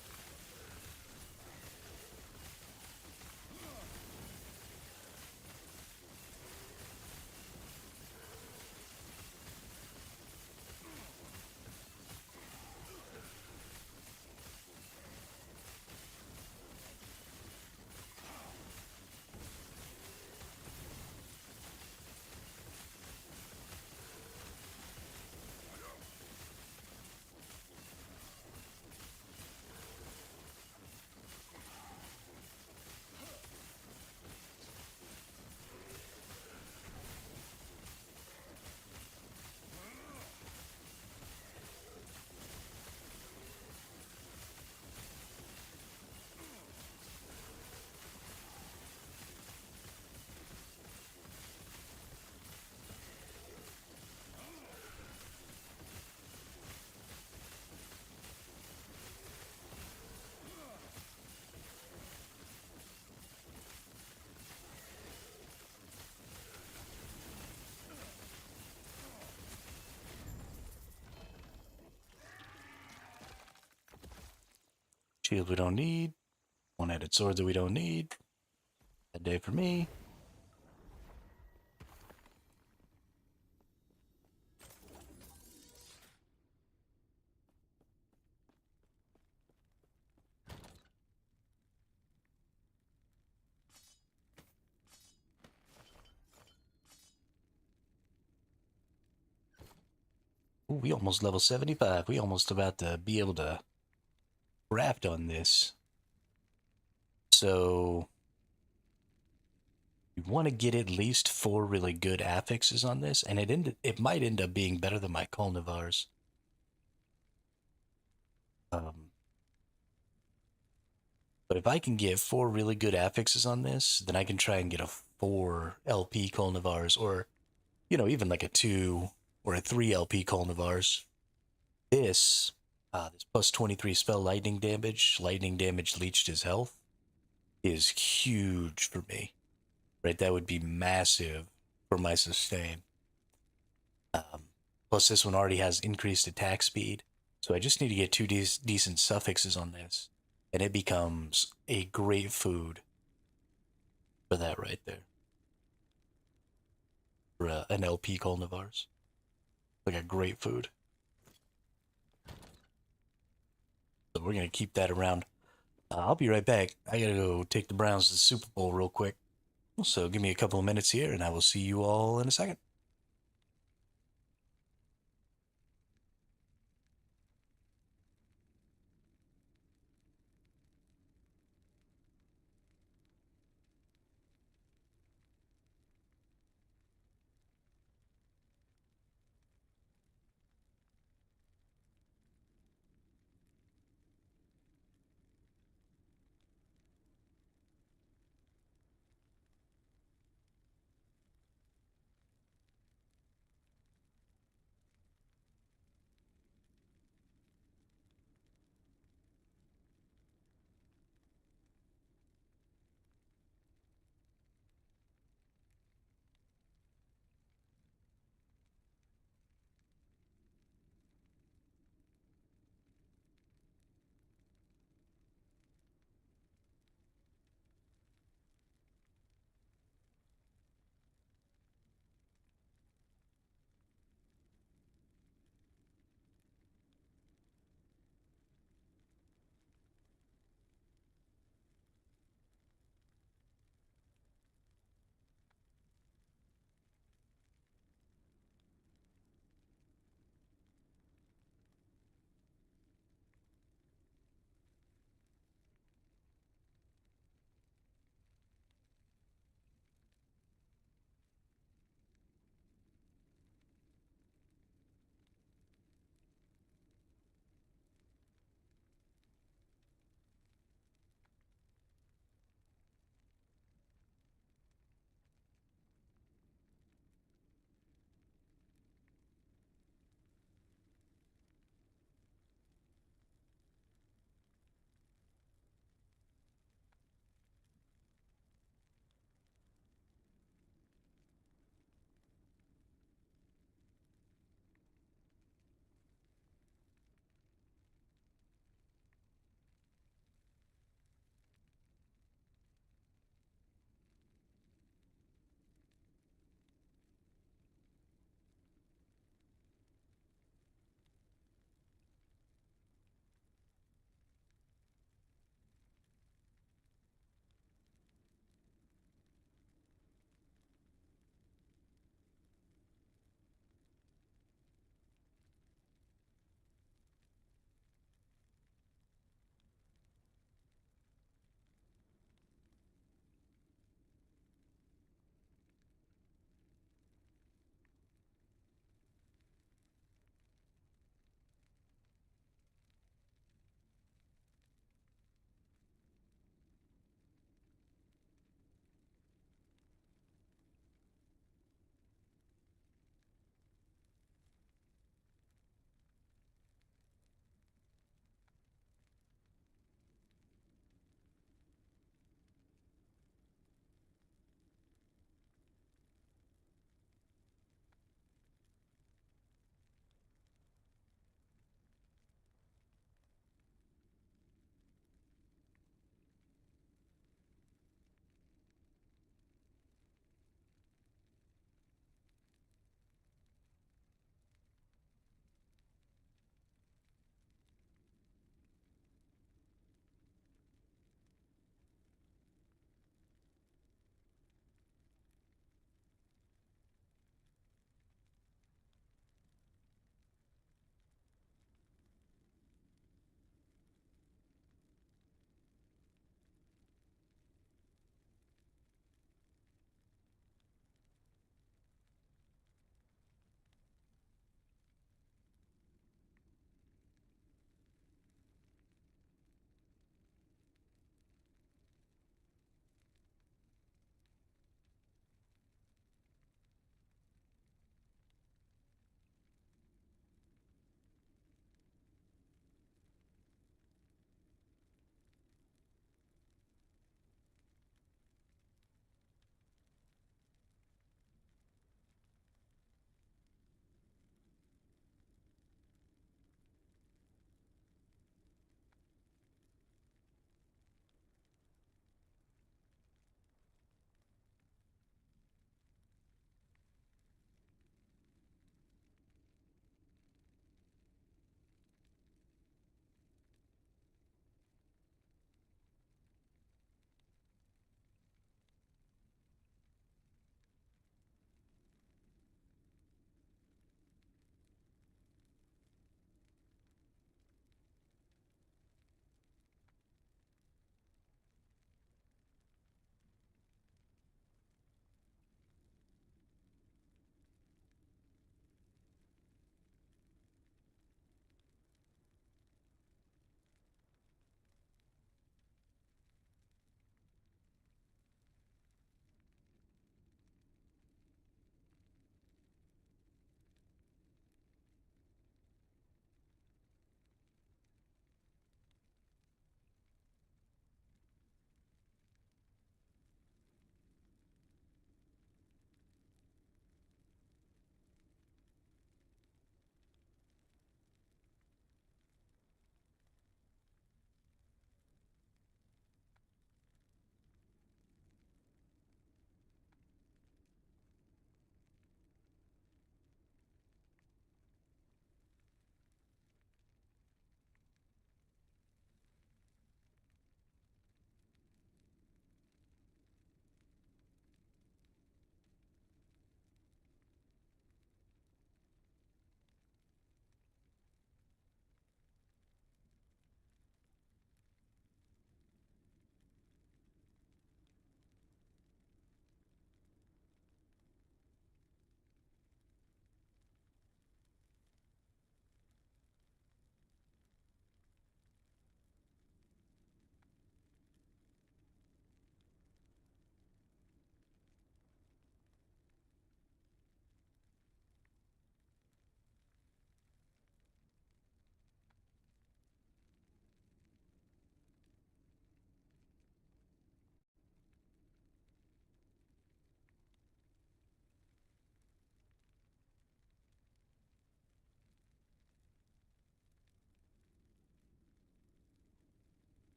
Shield we don't need. One-handed sword that we don't need. Bad day for me. Ooh, we almost level 75. We almost about to be able to craft on this. So you want to get at least 4 really good affixes on this, and it might end up being better than my Colnivars. But if I can get 4 really good affixes on this, then I can try and get a 4 LP Colnivars, or even like a 2 or a 3 LP Colnivars. This plus 23 spell lightning damage leached his health, is huge for me. Right, that would be massive for my sustain. Plus, this one already has increased attack speed, so I just need to get 2 decent suffixes on this, and it becomes a great food for that right there. For an LP Colnivars. Like a great food. So we're going to keep that around. I'll be right back. I got to go take the Browns to the Super Bowl real quick. So give me a couple of minutes here, and I will see you all in a second.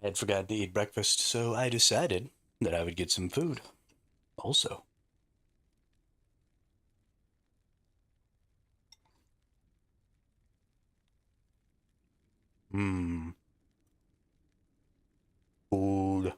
I had forgotten to eat breakfast, so I decided that I would get some food. Also. Mmm. Food.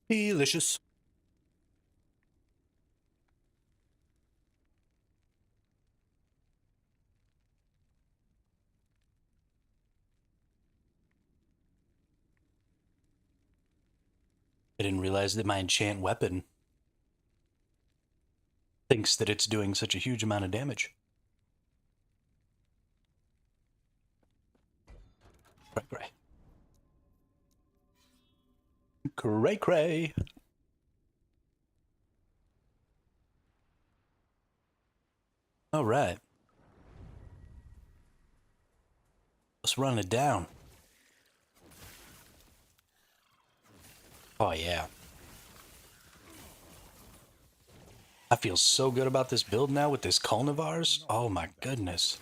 Delicious. I didn't realize that my enchant weapon thinks that it's doing such a huge amount of damage. Cray cray. Cray cray. All right. Let's run it down. Oh, yeah. I feel so good about this build now with this Culnivars. Oh, my goodness.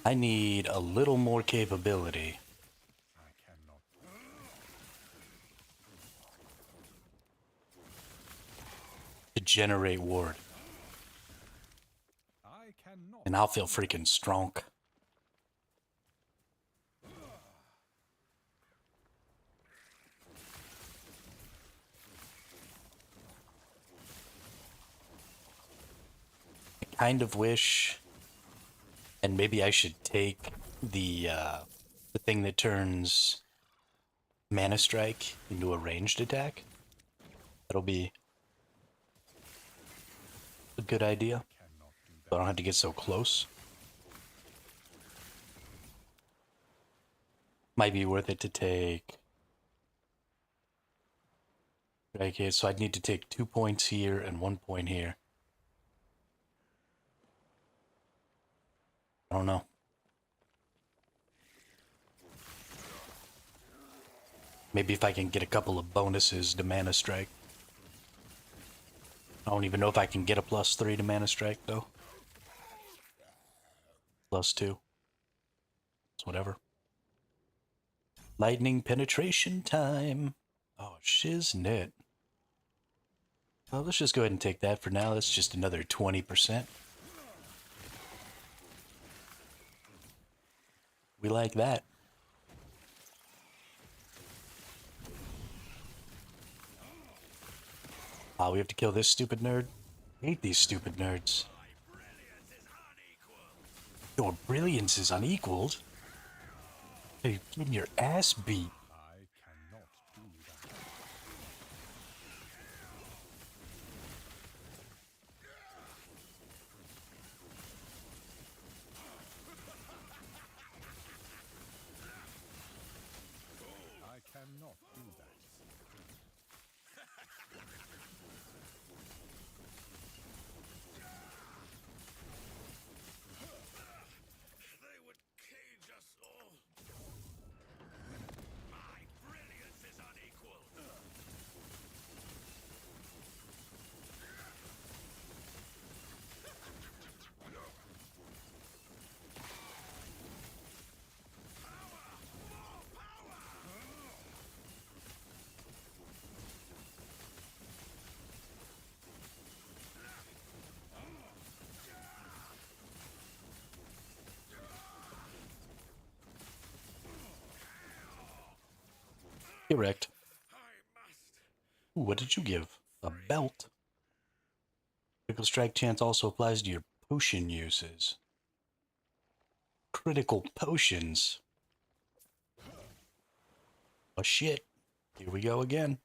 I need a little more capability I cannot. to generate ward, I cannot. and I'll feel freaking strong. I kind of wish, and maybe I should take the thing that turns Mana Strike into a ranged attack. That'll be a good idea. Cannot do So I don't have to get so close. Might be worth it to take. Okay, so I'd need to take 2 points here and 1 point here. I don't know. Maybe if I can get a couple of bonuses to Mana Strike. I don't even know if I can get a +3 to Mana Strike, though. +2. It's whatever. Lightning penetration time. Oh, shiznit. Well, let's just go ahead and take that for now. That's just another 20%. We like that. We have to kill this stupid nerd. I hate these stupid nerds. Your brilliance is unequaled. You're getting your ass beat. I cannot do that. I cannot do that. They would cage us all. My brilliance is unequaled. Correct. I must. Ooh, what did you give? A belt. Critical strike chance also applies to your potion uses. Critical potions. Oh shit. Here we go again.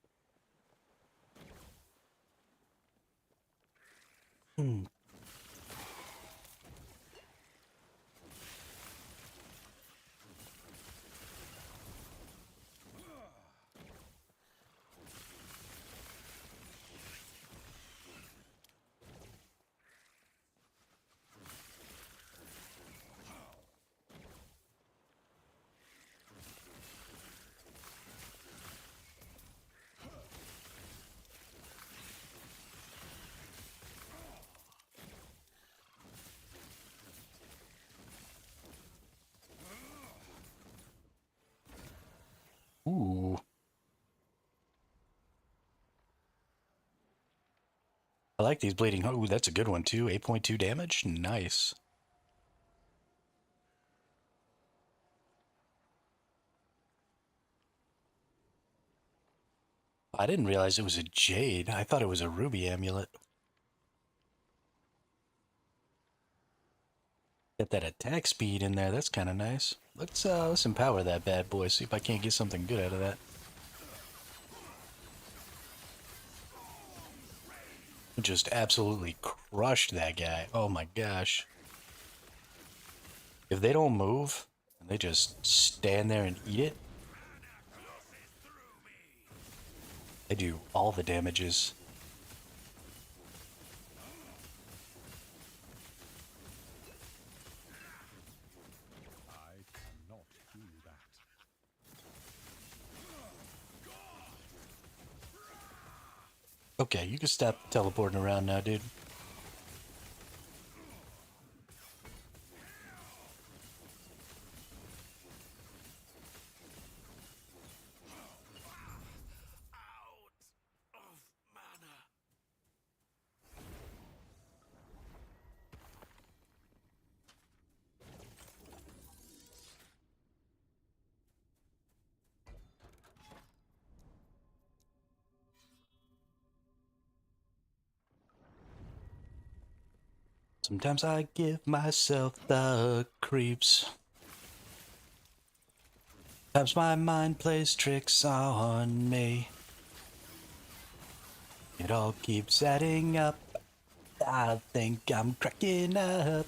Ooh. I like these bleeding. Ooh, that's a good one too. 8.2 damage. Nice. I didn't realize it was a jade. I thought it was a ruby amulet. Get that attack speed in there. That's kind of nice. Let's empower that bad boy. See if I can't get something good out of that. Just absolutely crushed that guy. Oh my gosh. If they don't move and they just stand there and eat it, they do all the damages. I cannot do that. Okay, you can stop teleporting around now, dude. Out of mana. Sometimes I give myself the creeps. Sometimes my mind plays tricks on me. It all keeps adding up. I think I'm cracking up.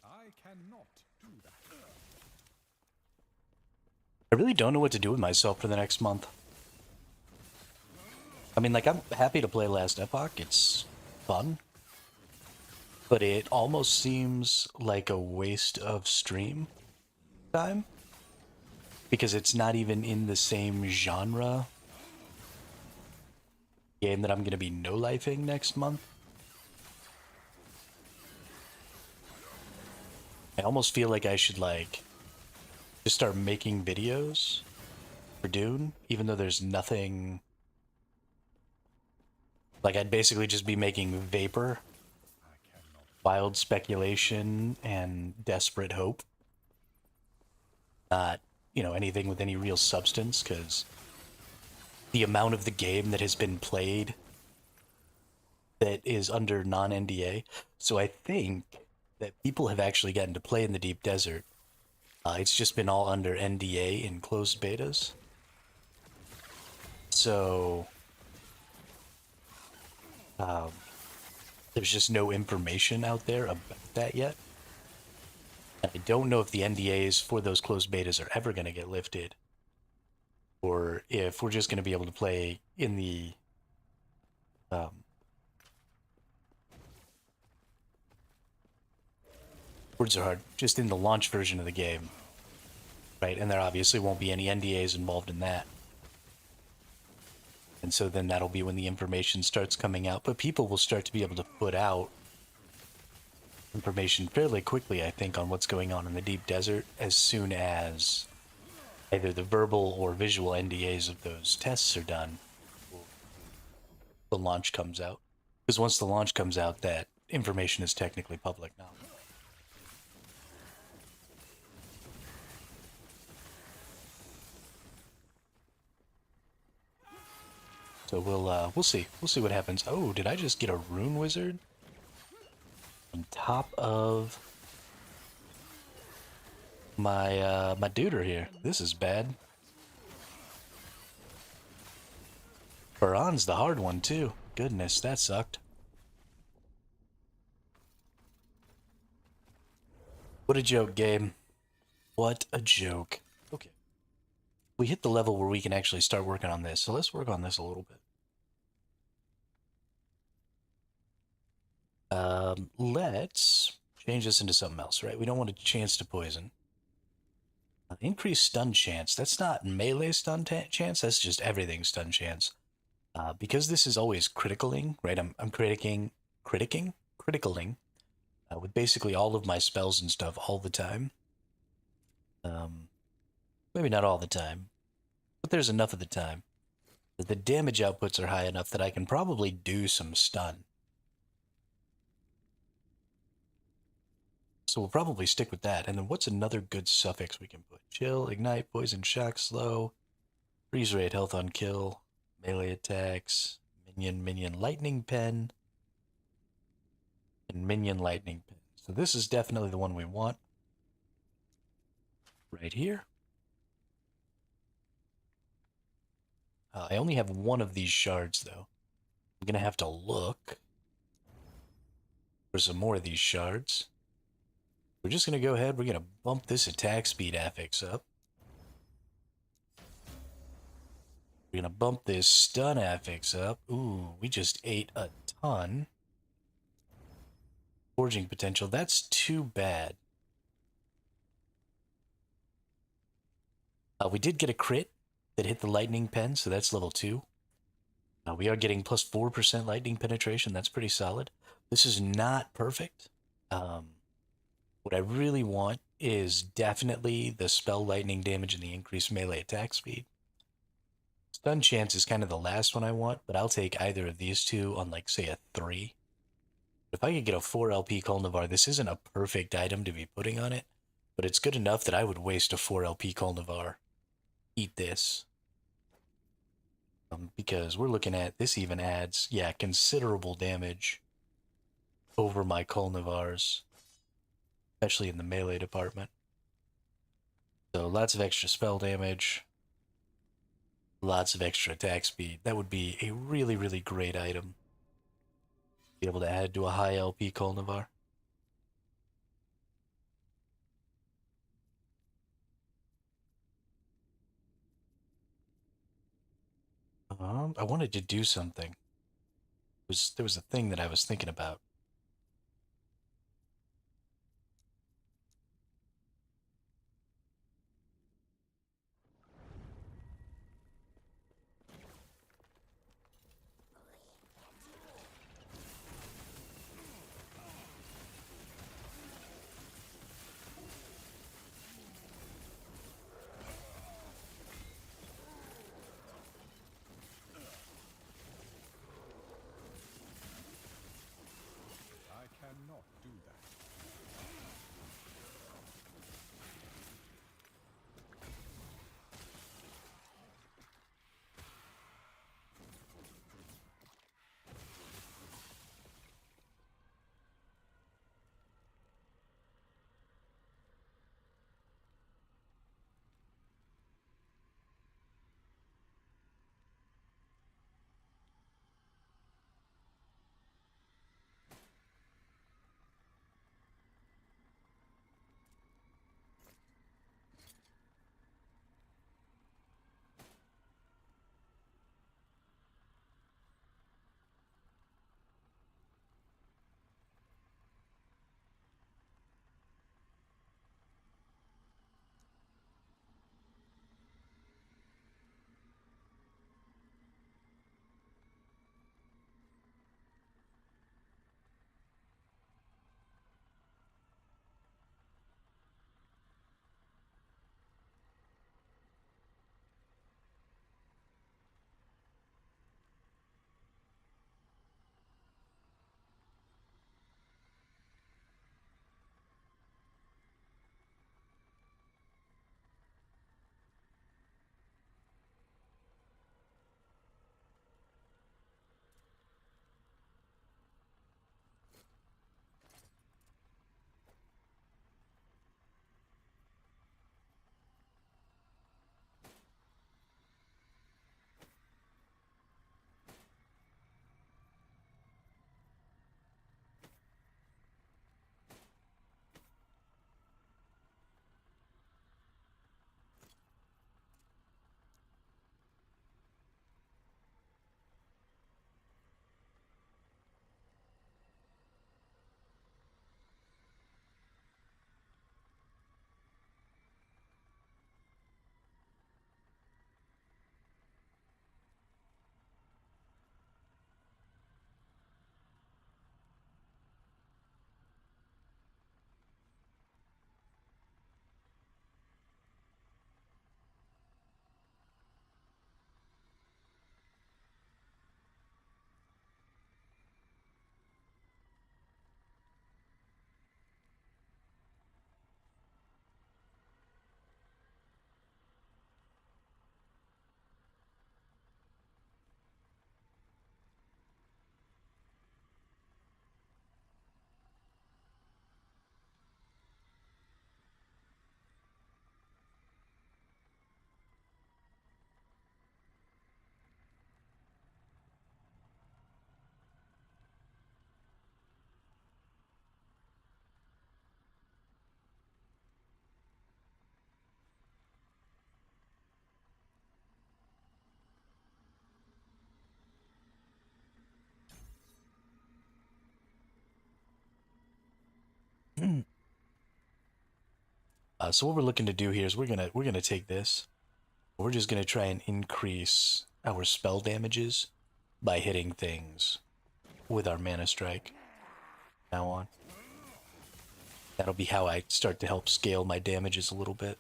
I cannot do that. I really don't know what to do with myself for the next month. I mean, like, I'm happy to play Last Epoch. It's fun. But it almost seems like a waste of stream time. Because it's not even in the same genre game that I'm going to be no-lifing next month. I almost feel like I should, like, just start making videos for Dune, even though there's nothing. Like, I'd basically just be making vapor, I cannot. wild speculation, and desperate hope. Not, anything with any real substance, because the amount of the game that has been played that is under non-NDA. So I think that people have actually gotten to play in the deep desert. It's just been all under NDA in closed betas. So there's just no information out there about that yet. And I don't know if the NDAs for those closed betas are ever going to get lifted, or if we're just going to be able to play in the words are hard, just in the launch version of the game, right? And there obviously won't be any NDAs involved in that. And so then that'll be when the information starts coming out. But people will start to be able to put out information fairly quickly, I think, on what's going on in the deep desert as soon as either the verbal or visual NDAs of those tests are done. The launch comes out. Because once the launch comes out, that information is technically public now. So we'll see. We'll see what happens. Oh, did I just get a rune wizard on top of my my duder here? This is bad. Baron's the hard one too. Goodness, that sucked. What a joke, game. What a joke. Okay. We hit the level where we can actually start working on this. So let's work on this a little bit. Let's change this into something else, right? We don't want a chance to poison. Increased stun chance. That's not melee stun chance. That's just everything stun chance. Because this is always criticaling, right? I'm criticaling with basically all of my spells and stuff all the time. Maybe not all the time, but there's enough of the time that the damage outputs are high enough that I can probably do some stun. So we'll probably stick with that. And then what's another good suffix we can put? Chill, ignite, poison, shock, slow, freeze rate, health on kill, melee attacks, minion, lightning pen, and minion lightning pen. So this is definitely the one we want. Right here. I only have one of these shards, though. I'm going to have to look for some more of these shards. We're just going to go ahead. We're going to bump this attack speed affix up. We're going to bump this stun affix up. Ooh, we just ate a ton. Forging potential. That's too bad. We did get a crit that hit the lightning pen, so that's level 2. We are getting plus 4% lightning penetration. That's pretty solid. This is not perfect. What I really want is definitely the spell lightning damage and the increased melee attack speed. Stun chance is kind of the last one I want, but I'll take either of these two on, like, say, a 3. If I could get a 4 LP Colnavar, this isn't a perfect item to be putting on it, but it's good enough that I would waste a 4 LP Colnavar. Eat this. Because we're looking at, this even adds, yeah, considerable damage over my Colnavars, especially in the melee department. So lots of extra spell damage, lots of extra attack speed. That would be a really, really great item. Be able to add to a high LP Colnavar. I wanted to do something. There was a thing that I was thinking about. So what we're looking to do here is we're gonna take this. We're just gonna try and increase our spell damages by hitting things with our mana strike. Now on. That'll be how I start to help scale my damages a little bit.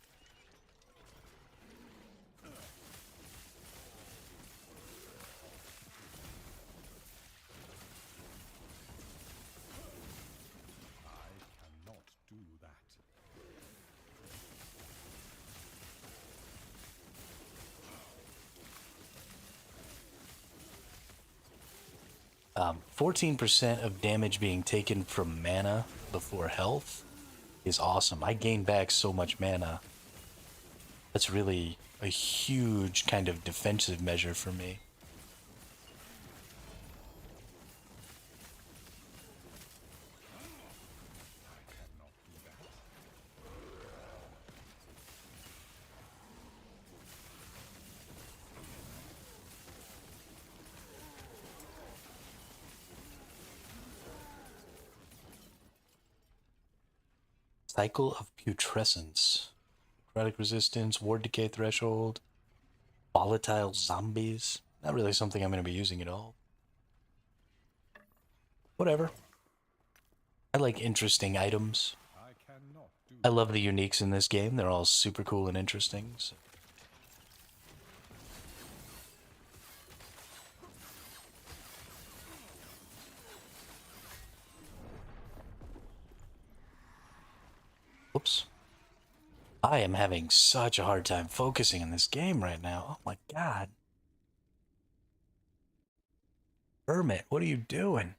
I cannot do that. 14% of damage being taken from mana before health is awesome. I gain back so much mana. That's really a huge kind of defensive measure for me. I cannot do that. Cycle of Putrescence. Necrotic resistance, ward decay threshold, volatile zombies. Not really something I'm going to be using at all. Whatever. I like interesting items. I cannot do I love the uniques in this game. They're all super cool and interesting. So. Whoops. I am having such a hard time focusing in this game right now. Oh my god. Hermit, what are you doing?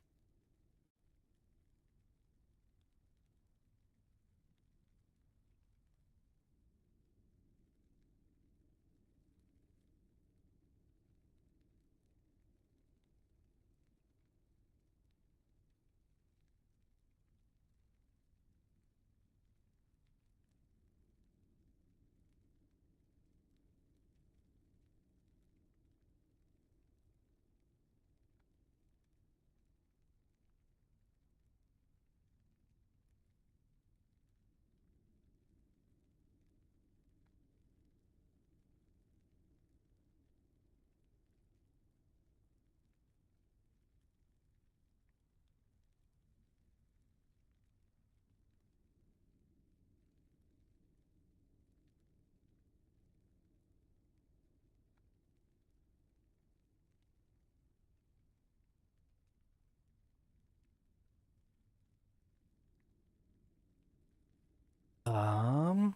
Um,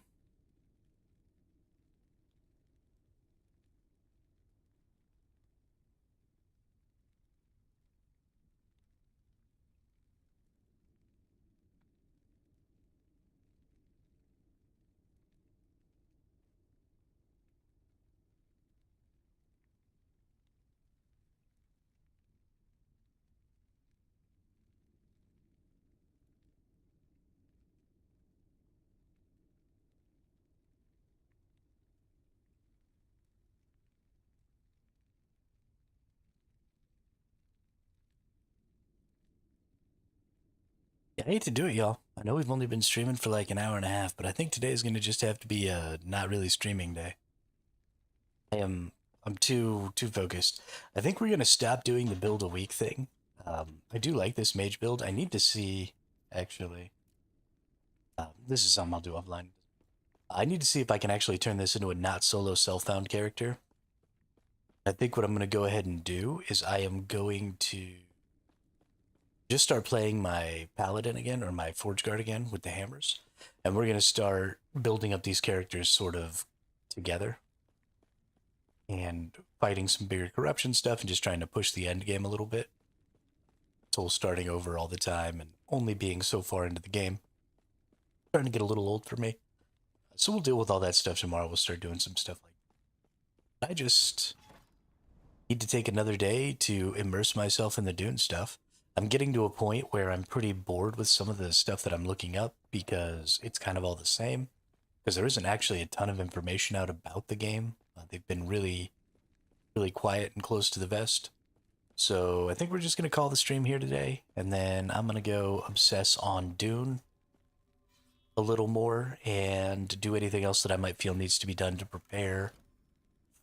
yeah, I hate to do it, y'all. I know we've only been streaming for like an hour and a half, but I think today is going to just have to be a not really streaming day. I'm too focused. I think we're going to stop doing the build a week thing. I do like this mage build. I need to see, actually, this is something I'll do offline. I need to see if I can actually turn this into a not solo self-found character. I think what I'm going to go ahead and do is I am going to just start playing my paladin again, or my forge guard again with the hammers. And we're going to start building up these characters sort of together and fighting some bigger corruption stuff and just trying to push the end game a little bit. Soul starting over all the time and only being so far into the game. Starting to get a little old for me. So we'll deal with all that stuff tomorrow. We'll start doing some stuff like that. I just need to take another day to immerse myself in the Dune stuff. I'm getting to a point where I'm pretty bored with some of the stuff that I'm looking up because it's kind of all the same. Because there isn't actually a ton of information out about the game. They've been really quiet and close to the vest. So I think we're just going to call the stream here today. And then I'm going to go obsess on Dune. a little more and do anything else that I might feel needs to be done to prepare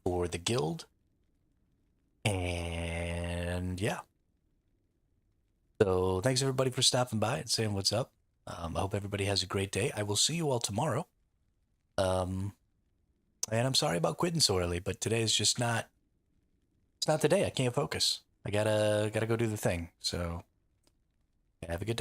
for the guild. And yeah. So thanks everybody for stopping by and saying what's up. I hope everybody has a great day. I will see you all tomorrow. And I'm sorry about quitting so early, but today is just not. It's not the day. I can't focus. I gotta go do the thing. So have a good day.